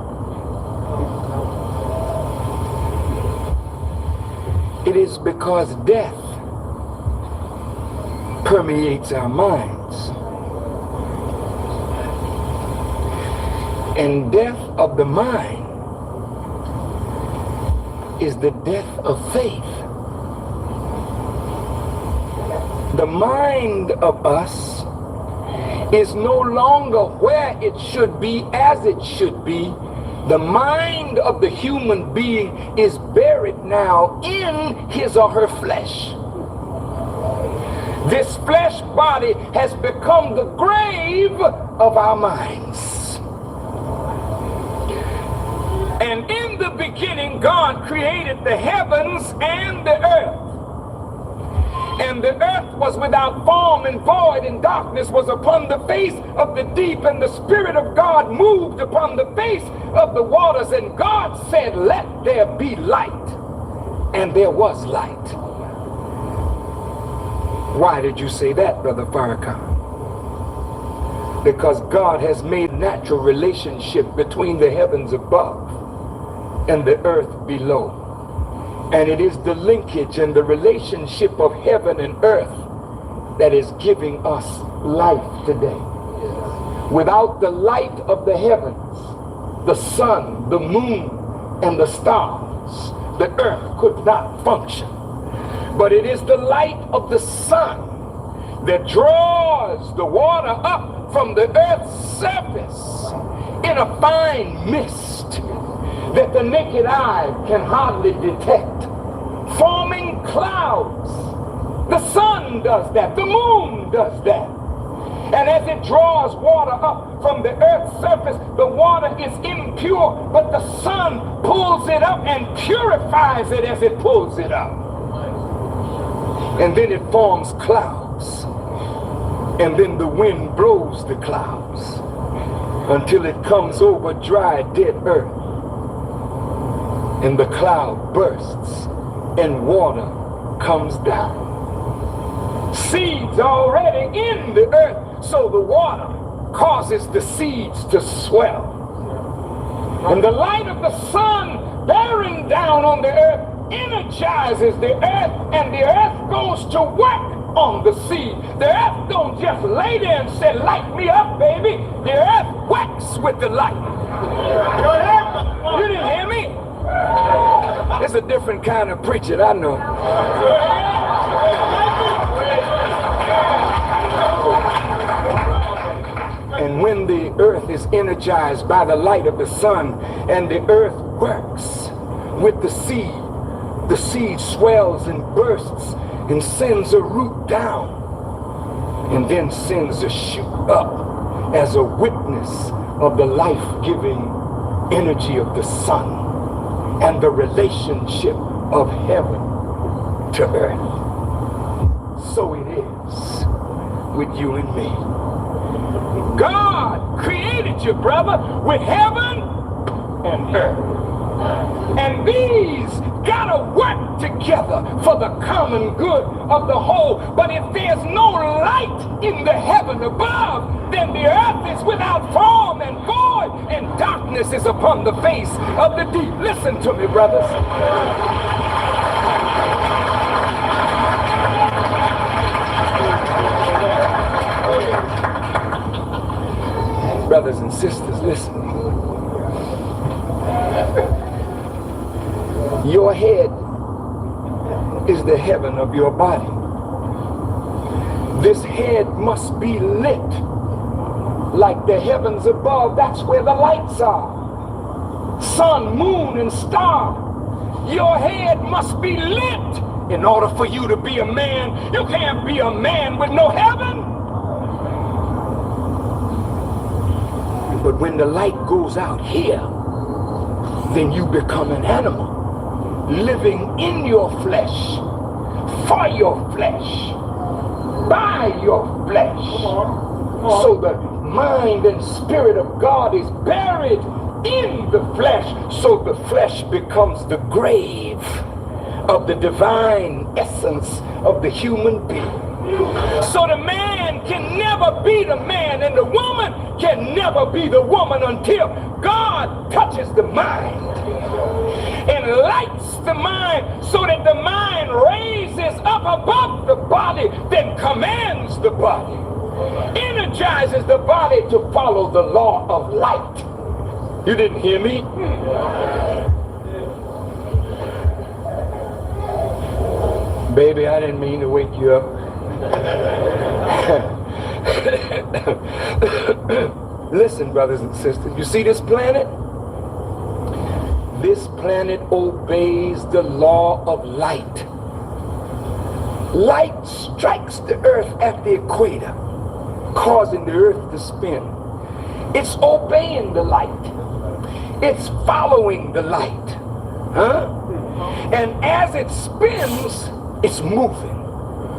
It is because death permeates our minds. And death of the mind is the death of faith. The mind of us is no longer where it should be as it should be. The mind of the human being is buried now in his or her flesh. This flesh body has become the grave of our minds. And in the beginning, God created the heavens and the earth. And the earth was without form and void, and darkness was upon the face of the deep, and the Spirit of God moved upon the face of the waters. And God said, "Let there be light." And there was light. Why did you say that, Brother Farrakhan? Because God has made natural relationship between the heavens above and the earth below. And it is the linkage and the relationship of heaven and earth that is giving us life today. Without the light of the heavens, the sun, the moon, and the stars, the earth could not function. But it is the light of the sun that draws the water up from the earth's surface in a fine mist that the naked eye can hardly detect, forming clouds. The sun does that, the moon does that. And as it draws water up from the earth's surface, the water is impure, but the sun pulls it up and purifies it as it pulls it up. And then it forms clouds. And then the wind blows the clouds until it comes over dry, dead earth. And the cloud bursts and water comes down. Seeds already in the earth, so the water causes the seeds to swell. And the light of the sun bearing down on the earth energizes the earth, and the earth goes to work on the seed. The earth don't just lay there and say, "Light me up, baby." The earth works with the light. You didn't hear me? It's a different kind of preaching, I know. And when the earth is energized by the light of the sun, and the earth works with the seed swells and bursts and sends a root down, and then sends a shoot up as a witness of the life-giving energy of the sun and the relationship of heaven to earth. So it is with you and me. God created you, brother, with heaven and earth. And these gotta work together for the common good of the whole. But if there's no light in the heaven above, then the earth is without form and void, and darkness is upon the face of the deep. Listen to me, brothers. Brothers and sisters, listen. heaven of your body. This head must be lit like the heavens above. That's where the lights are. Sun, moon, and star. Your head must be lit in order for you to be a man. You can't be a man with no heaven. But when the light goes out here, then you become an animal, living in your flesh, for your flesh, by your flesh. So the mind and spirit of God is buried in the flesh. So the flesh becomes the grave of the divine essence of the human being. So the man can never be the man, and the woman can never be the woman until God touches the mind and lights the mind, so that the mind raises up above the body, then commands the body, energizes the body to follow the law of light. You didn't hear me? Baby, I didn't mean to wake you up. Listen, brothers and sisters, you see this planet? This planet obeys the law of light. Light strikes the earth at the equator, causing the earth to spin. It's obeying the light. It's following the light. And as it spins, it's moving,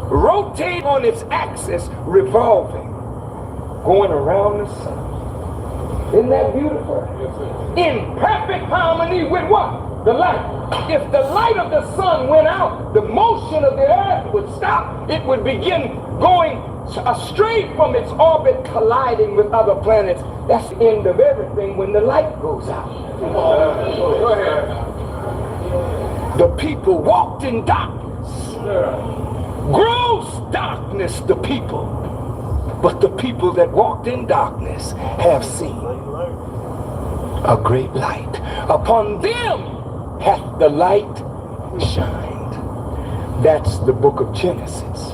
rotating on its axis, revolving, going around the sun. Isn't that beautiful? In perfect harmony with what? The light. If the light of the sun went out, the motion of the earth would stop. It would begin going astray from its orbit, colliding with other planets. That's the end of everything when the light goes out. Go ahead. The people walked in darkness. Gross darkness, the people. But the people that walked in darkness have seen a great light. Upon them hath the light shined. That's the book of Genesis.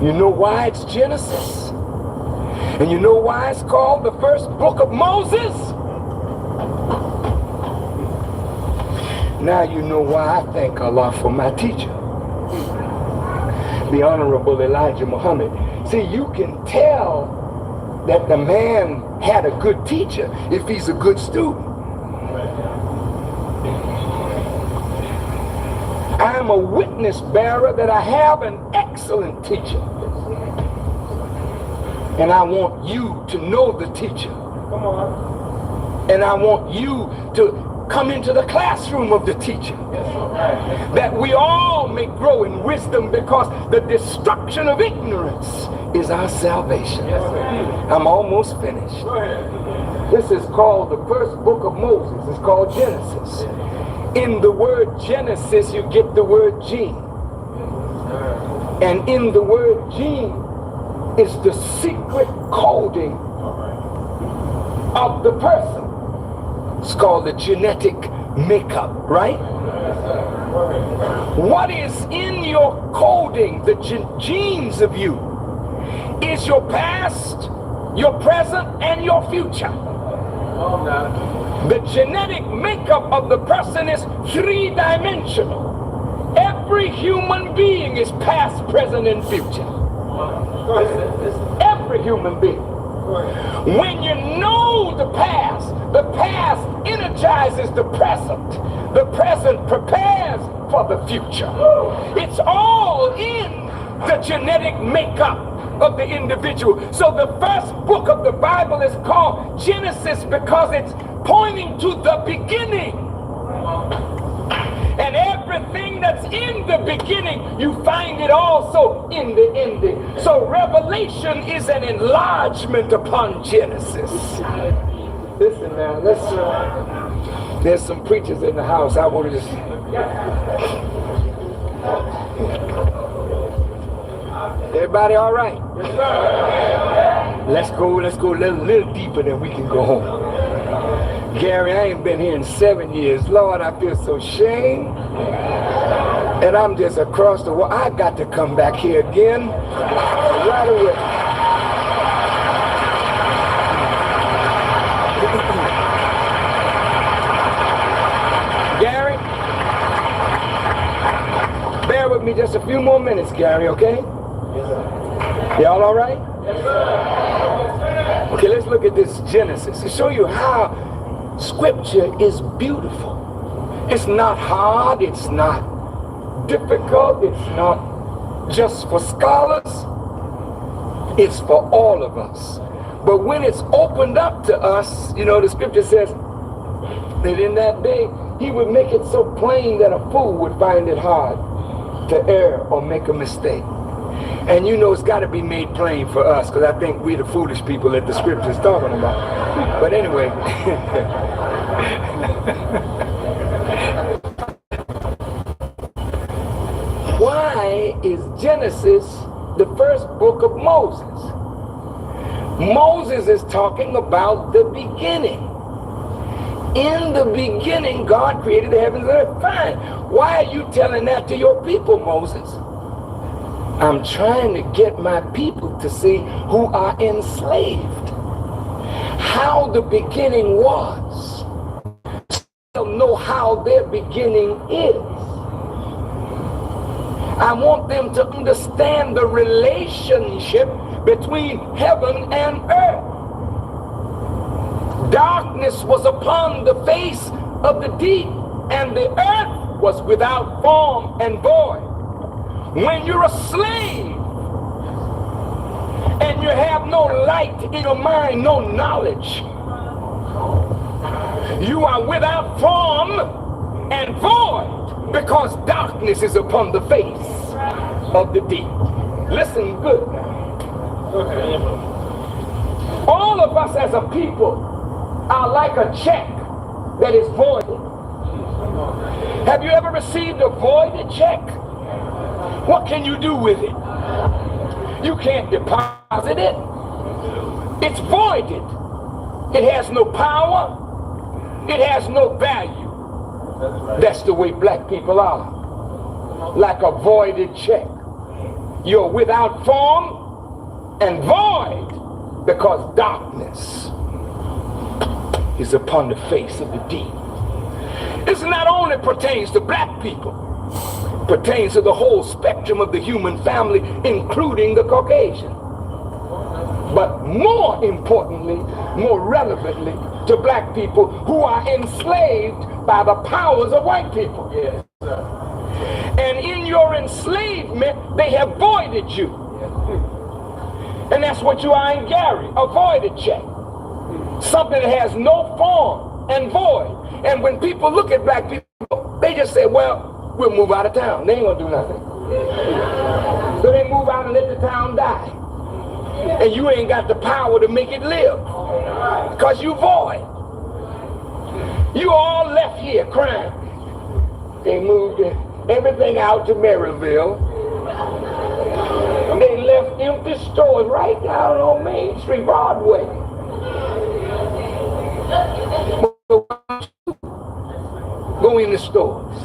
You know why it's Genesis? And you know why it's called the first book of Moses? Now you know why I thank Allah for my teacher, the Honorable Elijah Muhammad. See, you can tell that the man had a good teacher if he's a good student. I'm a witness bearer that I have an excellent teacher. And I want you to know the teacher. Come on. And I want you to come into the classroom of the teacher. That we all may grow in wisdom, because the destruction of ignorance is our salvation. I'm almost finished. This is called the first book of Moses. It's called Genesis. In the word Genesis, you get the word gene. And in the word gene is the secret coding of the person. It's called the genetic makeup, right? What is in your coding, the genes of you, is your past, your present, and your future. The genetic makeup of the person is three-dimensional. Every human being is past, present, and future. Every human being. When you know the past energizes the present prepares for the future. It's all in the genetic makeup of the individual. So the first book of the Bible is called Genesis because it's pointing to the beginning. And everything that's in the beginning, you find it also in the ending. So Revelation is an enlargement upon Genesis. Listen, man, there's some preachers in the house. I want to just... Everybody all right? Yes, sir. Let's go a little deeper than we can go home. Gary, I ain't been here in 7 years. Lord, I feel so ashamed. And I'm just across the world. I got to come back here again right away. Gary, bear with me just a few more minutes, Gary, okay? Yes, sir. Y'all all right? Yes, sir. Okay, let's look at this Genesis to show you how Scripture is beautiful. It's not hard, it's not difficult, it's not just for scholars, it's for all of us. But when it's opened up to us, you know, the Scripture says that in that day he would make it so plain that a fool would find it hard to err or make a mistake. And you know it's got to be made plain for us, because I think we're the foolish people that the Scripture is talking about. But anyway, why is Genesis the first book of Moses? Moses is talking about the beginning. In the beginning, God created the heavens and earth. Fine. Why are you telling that to your people, Moses? I'm trying to get my people to see who are enslaved, how the beginning was. They'll know how their beginning is. I want them to understand the relationship between heaven and earth. Darkness was upon the face of the deep, and the earth was without form and void. When you're a slave and you have no light in your mind, no knowledge, you are without form and void, because darkness is upon the face of the deep. Listen good now. All of us as a people are like a check that is voided. Have you ever received a voided check? What can you do with it? You can't deposit it. It's voided. It has no power. It has no value. That's the way black people are. Like a voided check. You're without form and void, because darkness is upon the face of the deep. This not only pertains to black people, it pertains to the whole spectrum of the human family, including the Caucasian. But more importantly, more relevantly, to black people who are enslaved by the powers of white people. Yes, sir. And in your enslavement, they have voided you. And that's what you are in Gary, a voided check. Something that has no form and void. And when people look at black people, they just say, well, we'll move out of town. They ain't gonna do nothing. So they move out and let the town die. And you ain't got the power to make it live, because you void. You all left here crying. They moved everything out to Maryville. They left empty stores right down on Main Street, Broadway. Go in the stores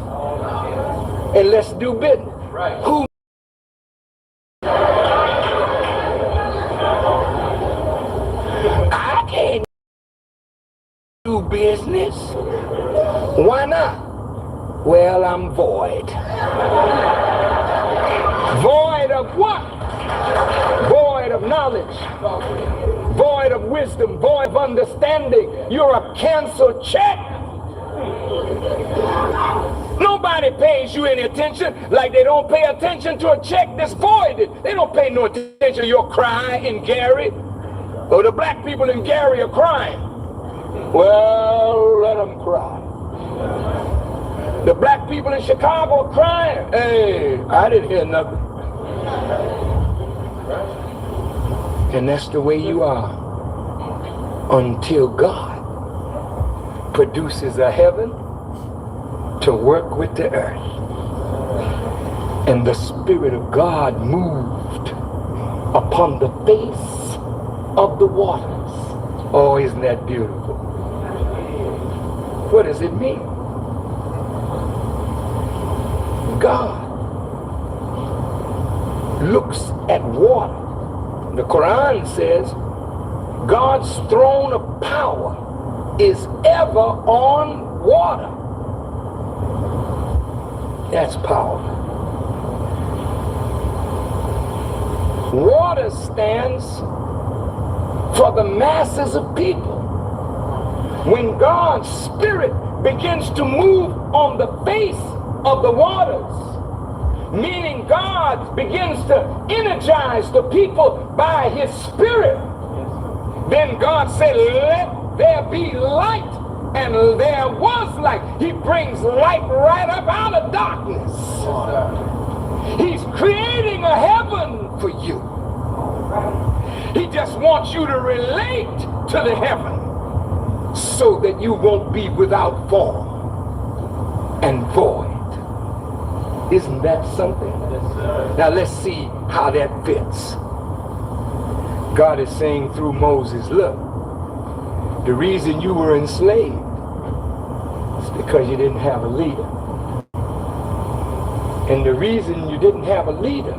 and let's do business. Right. Who? I can't do business. Why not? Well, I'm void. Void of what? Void of knowledge, void of wisdom, void of understanding. You're a canceled check. Nobody pays you any attention, like they don't pay attention to a check that's voided. They don't pay no attention to your cry in Gary, or the black people in Gary are crying. Well, let them cry. The black people in Chicago are crying. Hey, I didn't hear nothing. And that's the way you are until God produces a heaven to work with the earth. And the Spirit of God moved upon the face of the waters. Oh, isn't that beautiful? What does it mean? God looks at water. The Quran says God's throne of power is ever on water. That's power. Water stands for the masses of people. When God's Spirit begins to move on the face of the waters, meaning God begins to energize the people by His Spirit, then God said, let there be light, and there was light. He brings light right up out of darkness. He's creating a heaven for you. He just wants you to relate to the heaven so that you won't be without form and void. Isn't that something? Now let's see how that fits. God is saying through Moses, look, the reason you were enslaved is because you didn't have a leader. And the reason you didn't have a leader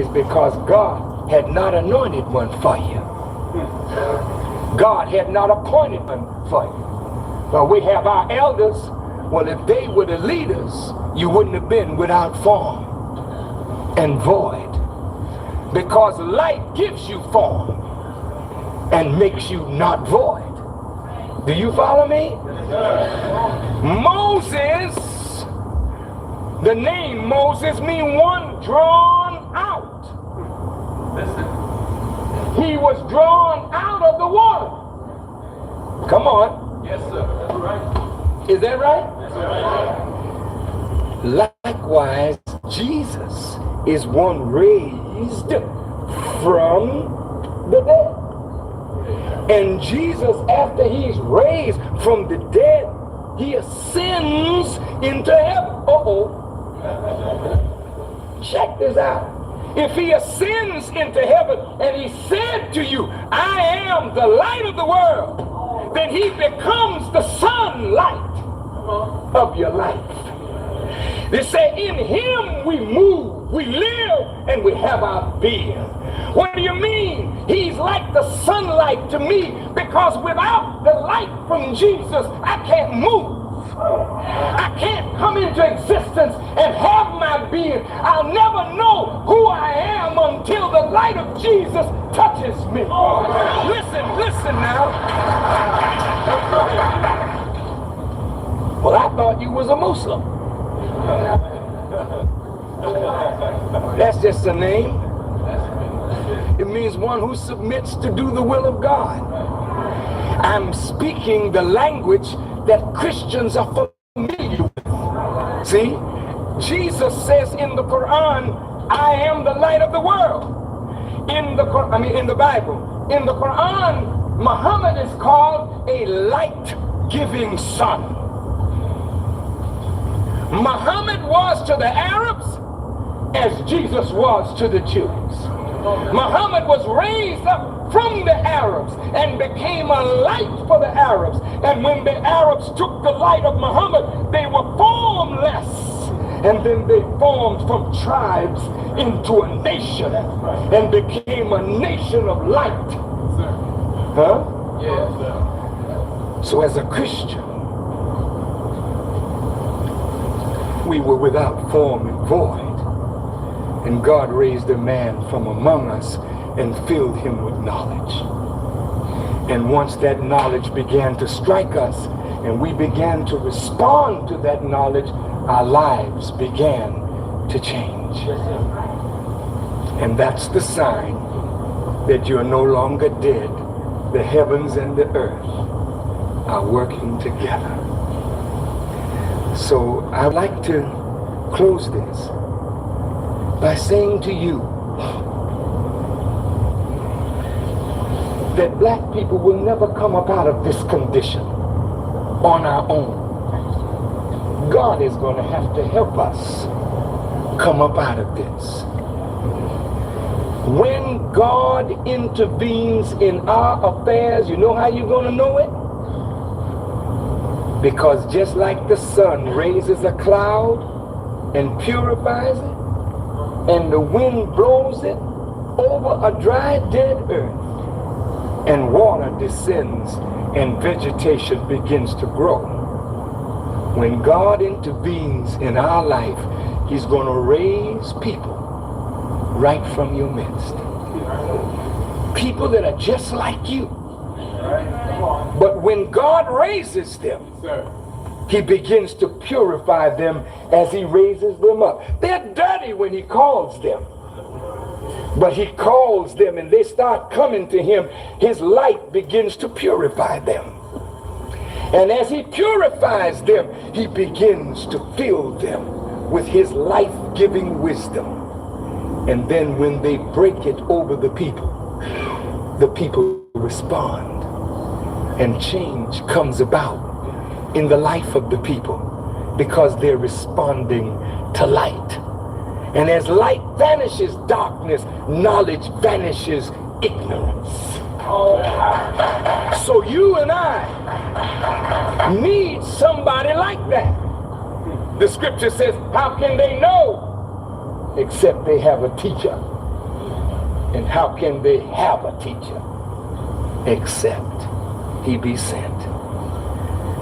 is because God had not anointed one for you. God had not appointed one for you. Well, we have our elders. Well, if they were the leaders, you wouldn't have been without form and void. Because light gives you form and makes you not void. Do you follow me? Moses, the name Moses means one drawn out. He was drawn out of the water. Come on. Yes, sir. That's right. Is that right? That's right. Likewise, Jesus is one raised from the dead. And Jesus, after he's raised from the dead, he ascends into heaven. Check this out. If he ascends into heaven and he said to you, I am the light of the world, then he becomes the sunlight of your life. They say in him we move, we live, and we have our being. What do you mean? He's like the sunlight to me, because without the light from Jesus, I can't move. I can't come into existence and have my being. I'll never know who I am until the light of Jesus touches me. Listen now. Well, I thought you was a Muslim. That's just a name. It means one who submits to do the will of God. I'm speaking the language that Christians are familiar with. See, Jesus says in the Quran, I am the light of the world. In the Bible. In the Quran, Muhammad is called a light-giving son. Muhammad was to the Arabs as Jesus was to the Jews. Muhammad was raised up from the Arabs and became a light for the Arabs. And when the Arabs took the light of Muhammad, they were formless. And then they formed from tribes into a nation and became a nation of light. Huh? Yes, sir. So as a Christian, we were without form and void. And God raised a man from among us and filled him with knowledge. And once that knowledge began to strike us and we began to respond to that knowledge, our lives began to change. And that's the sign that you're no longer dead. The heavens and the earth are working together. So I'd like to close this by saying to you that black people will never come up out of this condition on our own. God is going to have to help us come up out of this. When God intervenes in our affairs, you know how you're going to know it? Because just like the sun raises a cloud and purifies it, and the wind blows it over a dry, dead earth, and water descends and vegetation begins to grow. When God intervenes in our life, he's going to raise people right from your midst. People that are just like you. But when God raises them, he begins to purify them as he raises them up. They're dirty when he calls them. But he calls them and they start coming to him. His light begins to purify them. And as he purifies them, he begins to fill them with his life-giving wisdom. And then when they break it over the people respond. And change comes about in the life of the people because they're responding to light. And as light vanishes darkness, knowledge vanishes ignorance. So you and I need somebody like that. The scripture says, how can they know except they have a teacher? And how can they have a teacher except he be sent?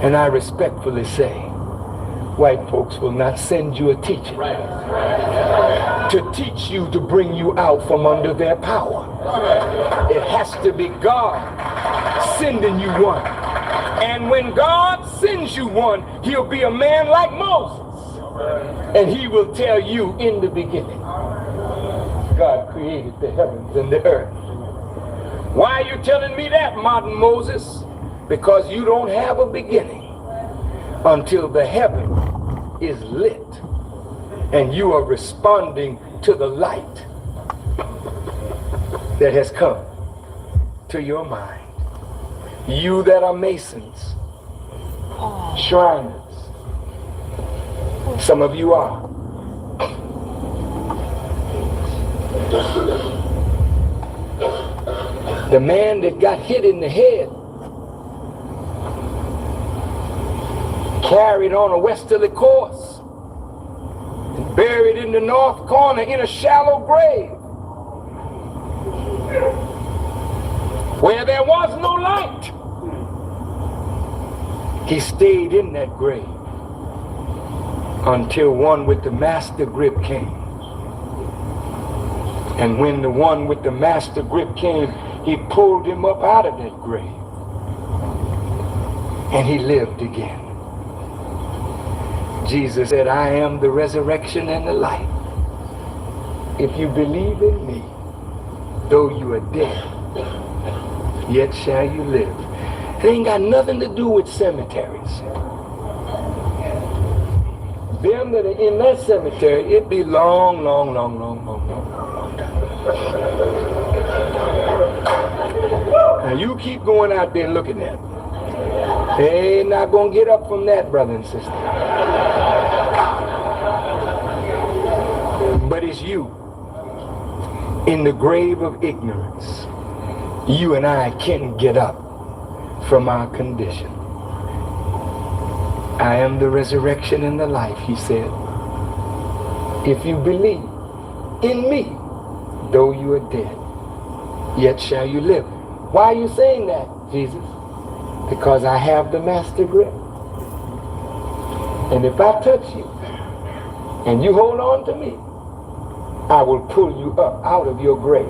And I respectfully say, white folks will not send you a teacher to teach you to bring you out from under their power. It has to be God sending you one. And when God sends you one, he'll be a man like Moses. And he will tell you in the beginning, God created the heavens and the earth. Why are you telling me that, modern Moses? Because you don't have a beginning until the heaven is lit and you are responding to the light that has come to your mind. You that are masons, shriners, some of you are. The man that got hit in the head, carried on a westerly course, and buried in the north corner in a shallow grave where there was no light. He stayed in that grave until one with the master grip came. And when the one with the master grip came, he pulled him up out of that grave. And he lived again. Jesus said, I am the resurrection and the life. If you believe in me, though you are dead, yet shall you live. It ain't got nothing to do with cemeteries. Them that are in that cemetery, it be long time. Now you keep going out there looking at them. They ain't not gonna get up from that, brother and sister. But it's you in the grave of ignorance. You and I can't get up from our condition. I am the resurrection and the life, he said. If you believe in me, though you are dead, yet shall you live. Why are you saying that, Jesus? Because I have the master grip. And if I touch you and you hold on to me, I will pull you up out of your grave.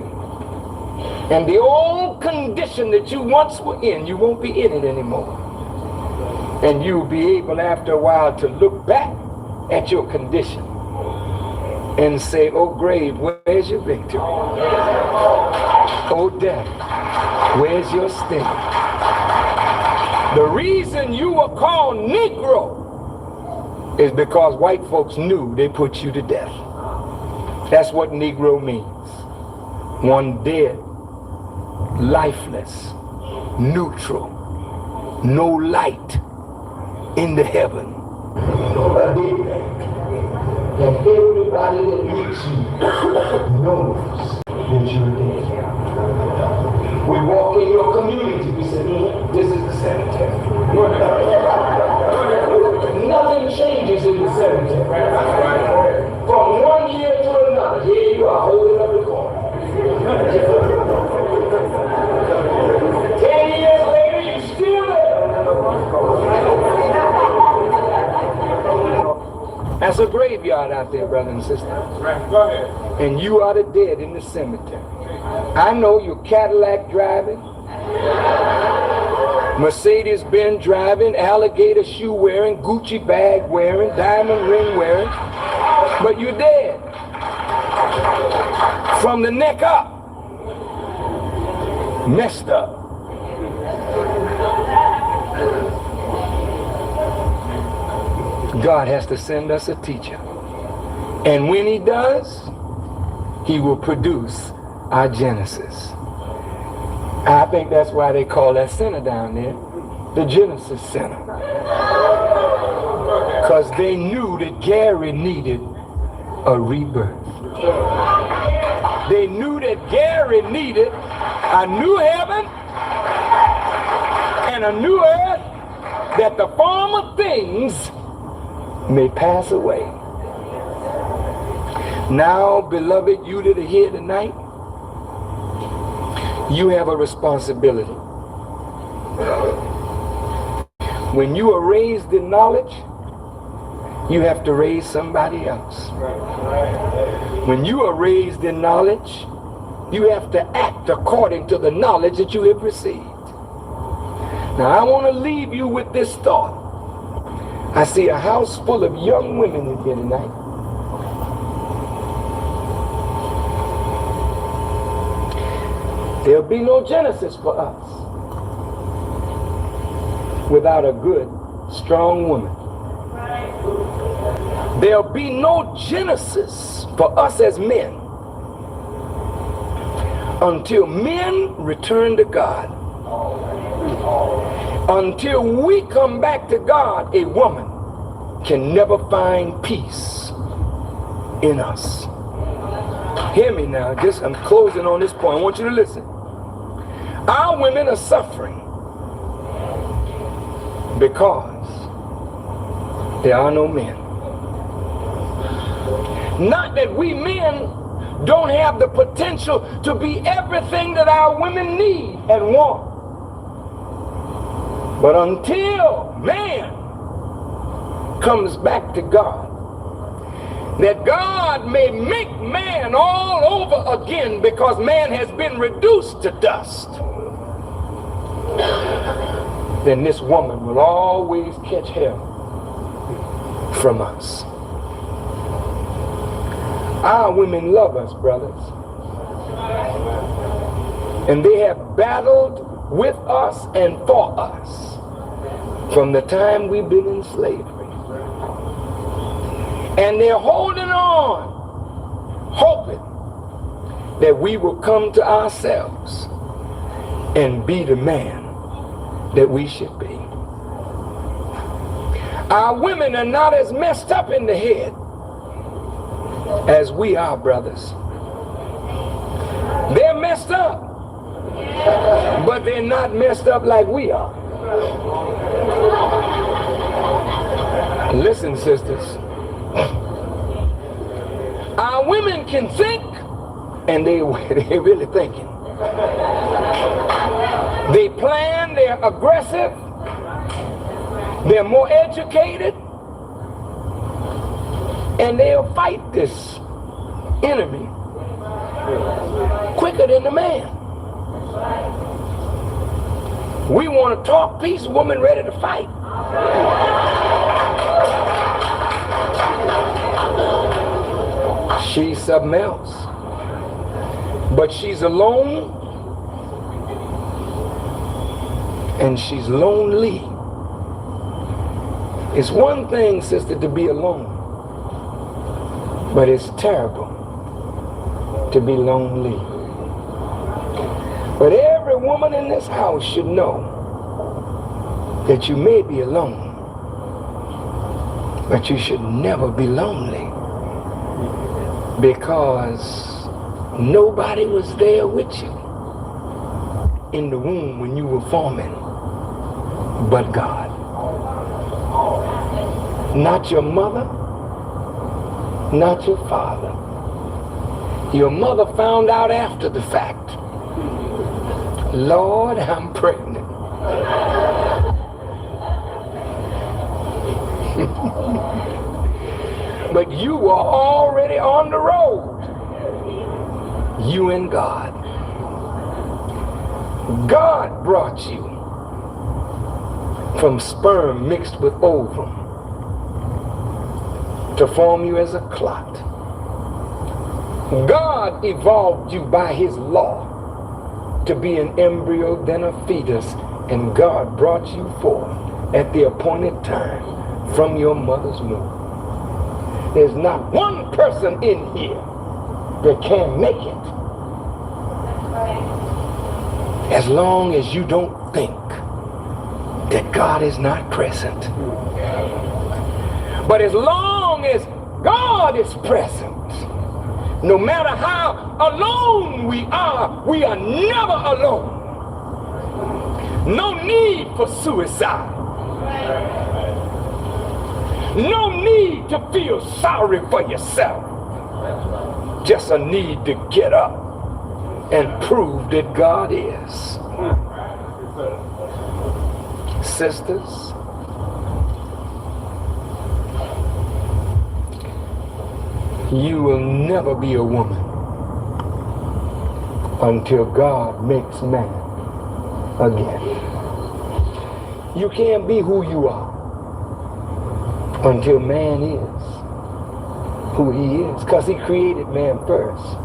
And the old condition that you once were in, you won't be in it anymore. And you'll be able after a while to look back at your condition and say, oh grave, where's your victory? Oh death, where's your sting? The reason you were called Negro is because white folks knew they put you to death. That's what Negro means. One dead, lifeless, neutral, no light in the heaven. And everybody that meets you knows that you're dead. We walk in your community, we say, this is the cemetery. you are holding up the corner. 10 years later, you still there. That's a graveyard out there, brother and sister. Go ahead. And you are the dead in the cemetery. I know you're Cadillac driving, Mercedes-Benz driving, alligator shoe wearing, Gucci bag wearing, diamond ring wearing, but you're dead. From the neck up. Messed up. God has to send us a teacher. And when he does, he will produce our Genesis. I think that's why they call that center down there the Genesis Center. Because they knew that Gary needed a rebirth. They knew that Gary needed a new heaven and a new earth, that the former things may pass away. Now, beloved, you that are here tonight, you have a responsibility. When you are raised in knowledge, you have to raise somebody else. When you are raised in knowledge, you have to act according to the knowledge that you have received. Now, I want to leave you with this thought. I see a house full of young women in here tonight. There'll be no Genesis for us without a good, strong woman. There'll be no Genesis for us as men until men return to God. Until we come back to God, a woman can never find peace in us. Hear me now. I'm closing on this point. I want you to listen. Our women are suffering because there are no men. Not that we men don't have the potential to be everything that our women need and want. But until man comes back to God, that God may make man all over again, because man has been reduced to dust, then this woman will always catch hell from us. Our women love us, brothers. And they have battled with us and for us from the time we've been in slavery. And they're holding on, hoping that we will come to ourselves and be the man that we should be. Our women are not as messed up in the head as we are, brothers. They're messed up, but they're not messed up like we are. Listen, sisters. Our women can think, and they're really thinking. They plan, they're aggressive, they're more educated, and they'll fight this enemy quicker than the man. We want to talk peace, woman ready to fight. She's something else. But she's alone, and she's lonely. It's one thing, sister, to be alone, but it's terrible to be lonely. But every woman in this house should know that you may be alone, but you should never be lonely, because nobody was there with you in the womb when you were forming but God. Not your mother, not your father. Your mother found out after the fact. Lord, I'm pregnant. But you were already on the road. You and God. God brought you from sperm mixed with ovum to form you as a clot. God evolved you by his law to be an embryo, then a fetus, and God brought you forth at the appointed time from your mother's womb. There's not one person in here that can make it as long as you don't think that God is not present. But as long as God is present, no matter how alone we are never alone. No need for suicide. No need to feel sorry for yourself. Just a need to get up and prove that God is. Sisters, you will never be a woman until God makes man again. You can't be who you are until man is who he is, because he created man first.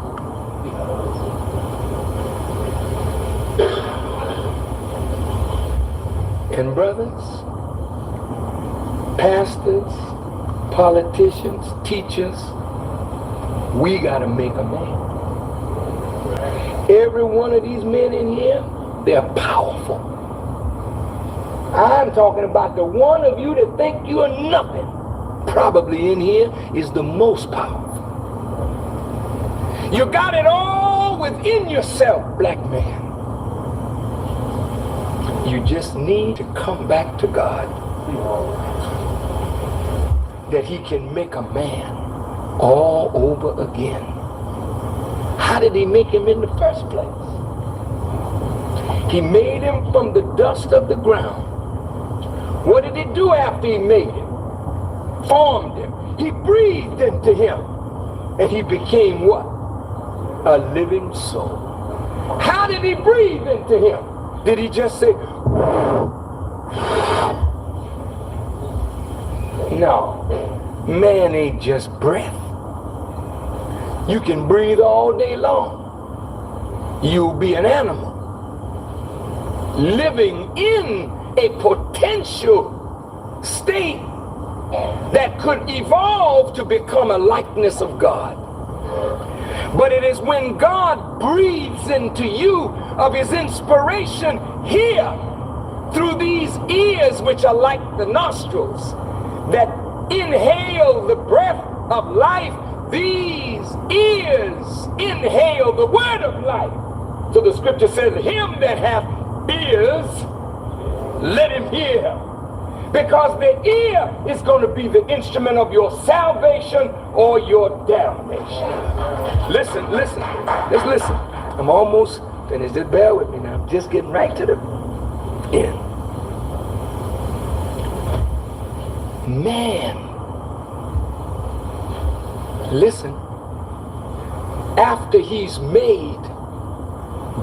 And brothers, pastors, politicians, teachers, we got to make a man. Every one of these men in here, they're powerful. I'm talking about the one of you that think you are nothing. Probably in here is the most powerful. You got it all within yourself, black man. You just need to come back to God, that he can make a man all over again. How did he make him in the first place? He made him from the dust of the ground. What did he do after he made him? Formed him. He breathed into him, and he became what? A living soul. How did he breathe into him? Did he just say, no, man ain't just breath. You can breathe all day long. You'll be an animal living in a potential state that could evolve to become a likeness of God. But it is when God breathes into you of his inspiration here through these ears, which are like the nostrils that inhale the breath of life. These ears inhale the word of life. So the scripture says, him that hath ears, let him hear. Because the ear is going to be the instrument of your salvation or your damnation. Listen. Just listen. I'm almost finished. Just bear with me now. I'm just getting right to the end. Man. Listen. After he's made,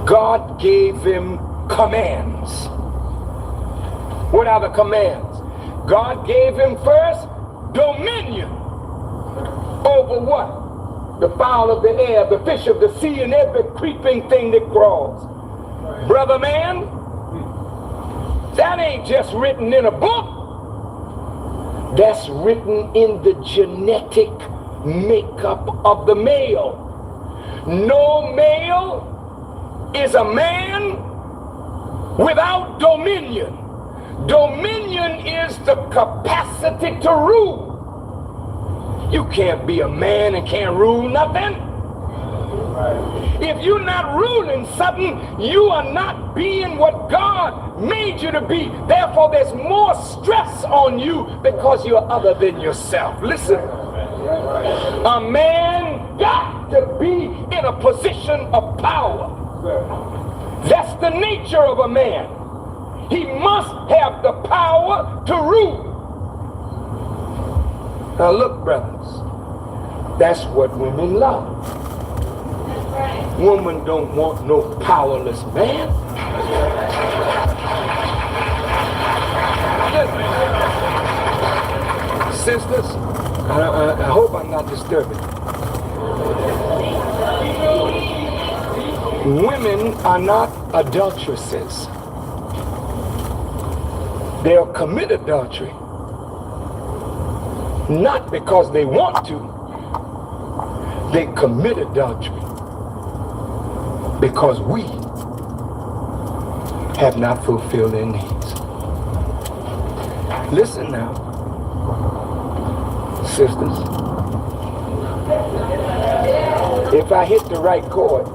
God gave him commands. What are the commands? God gave him first dominion over what? The fowl of the air, the fish of the sea, and every creeping thing that crawls. Brother man, that ain't just written in a book. That's written in the genetic makeup of the male. No male is a man without dominion. Dominion is the capacity to rule. You can't be a man and can't rule nothing. If you're not ruling something, you are not being what God made you to be. Therefore, there's more stress on you because you're other than yourself. Listen, a man got got to be in a position of power. That's the nature of a man. He must have the power to rule. Now look, brothers, that's what women love. Women don't want no powerless man. Sisters, I hope I'm not disturbing. Women are not adulteresses. They'll commit adultery not because they want to. They commit adultery because we have not fulfilled their needs. Listen now, sisters. If I hit the right chord,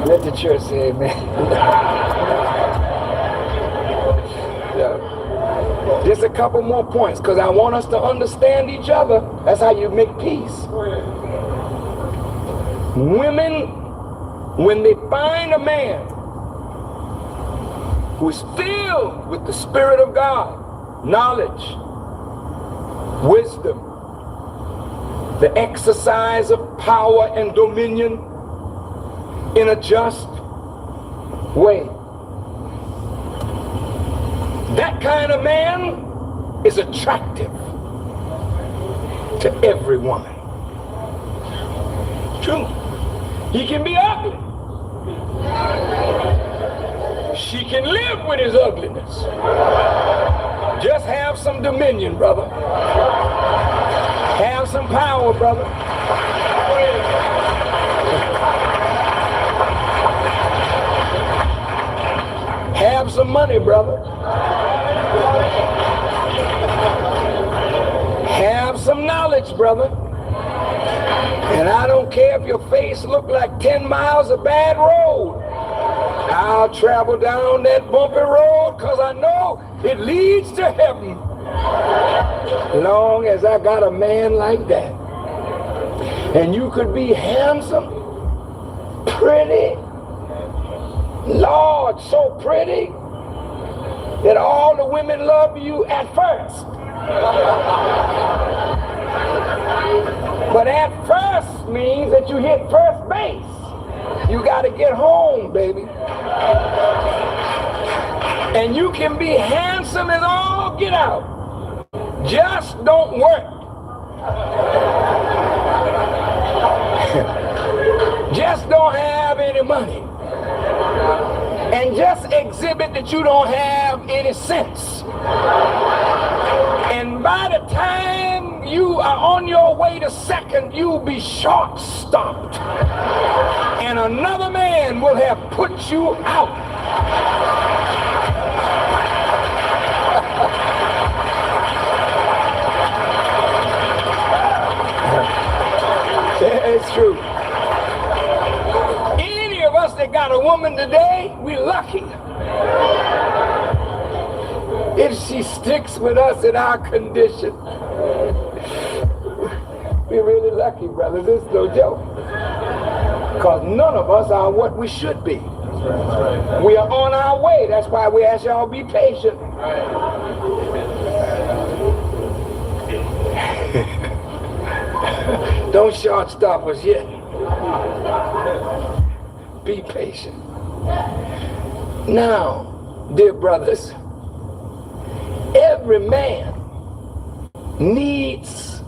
let the church say amen. Just a couple more points, because I want us to understand each other. That's how you make peace. Women, when they find a man who is filled with the Spirit of God, knowledge, wisdom, the exercise of power and dominion in a just way, that kind of man is attractive to every woman. True. He can be ugly. She can live with his ugliness. Just have some dominion, brother. Have some power, brother. Have some money, brother. Have some knowledge, brother. And I don't care if your face look like 10 miles of bad road. I'll travel down that bumpy road because I know it leads to heaven. Long as I got a man like that. And you could be handsome, pretty, Lord, so pretty that all the women love you at first. But at first means that you hit first base. You got to get home, baby. And you can be handsome as all get out. Just don't work. Just don't have any money. And just exhibit that you don't have any sense. And by the time you are on your way to second, you'll be short-stopped. And another man will have put you out. It's true. Any of us that got a woman today, we're lucky. If she sticks with us in our condition, we're really lucky, brothers. This is no joke. Because none of us are what we should be. We are on our way. That's why we ask y'all be patient. Don't short stop us yet. Be patient. Now, dear brothers, every man needs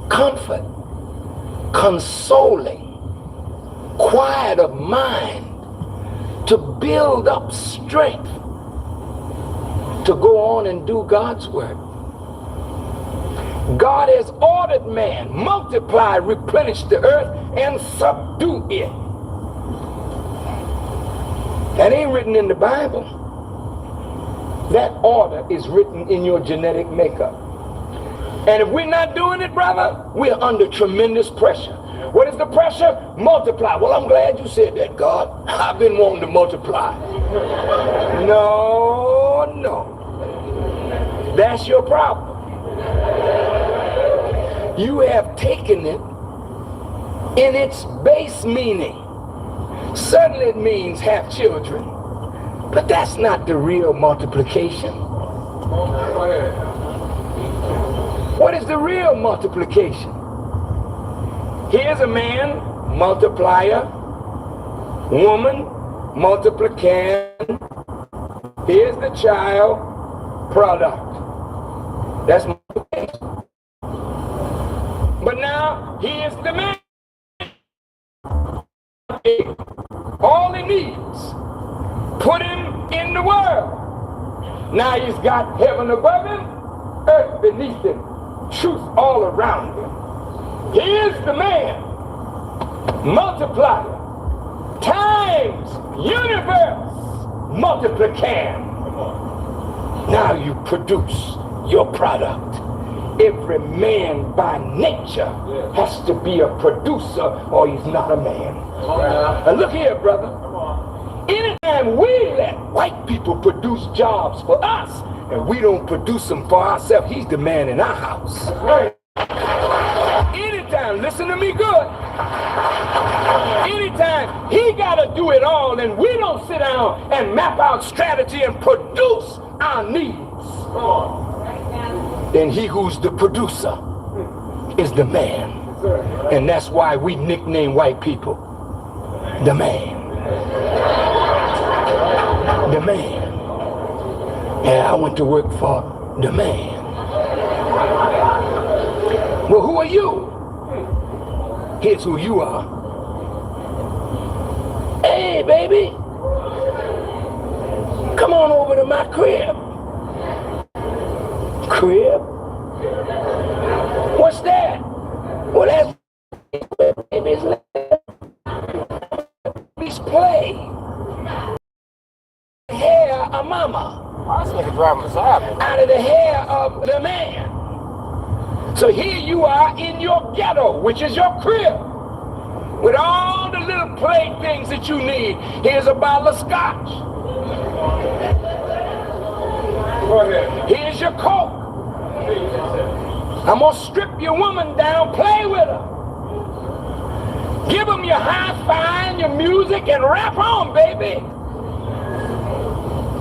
comfort, consoling, quiet of mind to build up strength to go on and do God's work. God has ordered man, multiply, replenish the earth, and subdue it. That ain't written in the Bible. That order is written in your genetic makeup. And if we're not doing it, brother, we're under tremendous pressure. What is the pressure? Multiply. Well, I'm glad you said that, God. I've been wanting to multiply. No, no. That's your problem. You have taken it in its base meaning. Certainly it means have children, but that's not the real multiplication. What is the real multiplication? Here's a man, multiplier, woman, multiplicand. Here's the child, product. That's multiplication. But now, here's the man. All he needs, put him in the world. Now he's got heaven above him, earth beneath him, truth all around him. Here's the man, multiplier, times, universe, multiplicand. Now you produce your product. Every man by nature has to be a producer or he's not a man. And look here, brother. Anytime we let white people produce jobs for us and we don't produce them for ourselves, he's the man in our house. Anytime, listen to me good. Anytime he got to do it all and we don't sit down and map out strategy and produce our needs, then he who's the producer is the man. And that's why we nickname white people the man. The man. And I went to work for the man. Well, who are you? Here's who you are. Hey, baby. Come on over to my crib. Crib? What's that? Well, that's baby's play. Hair of mama. This nigga driving us out. Out of the hair of the man. So here you are in your ghetto, which is your crib, with all the little playthings that you need. Here's a bottle of scotch. Go ahead. Here's your coke. I'm gonna strip your woman down, play with her. Give them your hi-fi and your music and rap on, baby.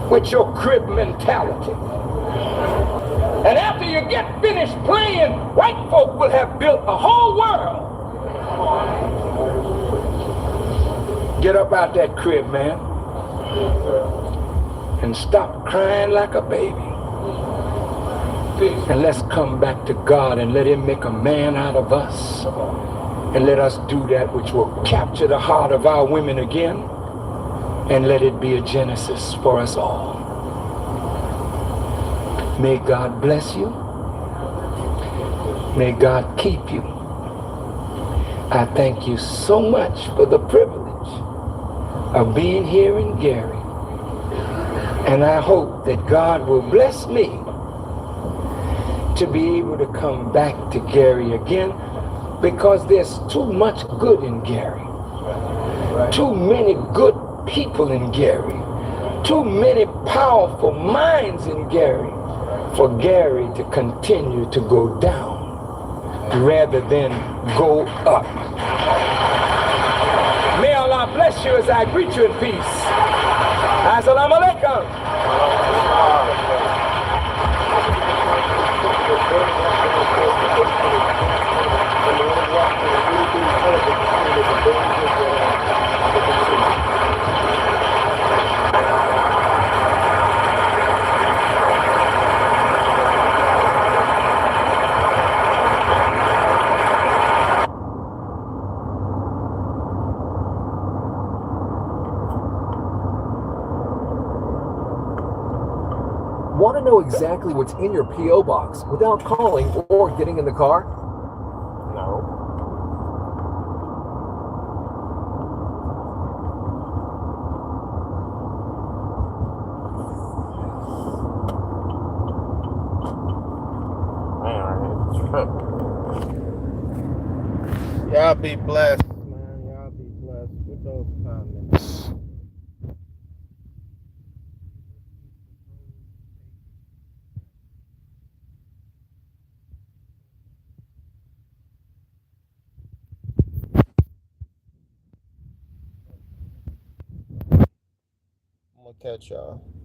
With your crib mentality. And after you get finished playing, white folk will have built a whole world. Get up out that crib, man. And stop crying like a baby. And let's come back to God and let him make a man out of us. And let us do that which will capture the heart of our women again. And let it be a genesis for us all. May God bless you. May God keep you. I thank you so much for the privilege of being here in Gary. And I hope that God will bless me to be able to come back to Gary again, because there's too much good in Gary. Too many good people in Gary. Too many powerful minds in Gary for Gary to continue to go down rather than go up. May Allah bless you as I greet you in peace. Assalamu alaikum. Want to know exactly what's in your P.O. box without calling or getting in the car? No. Y'all be blessed, man. Y'all be blessed with those comments. I'll catch y'all.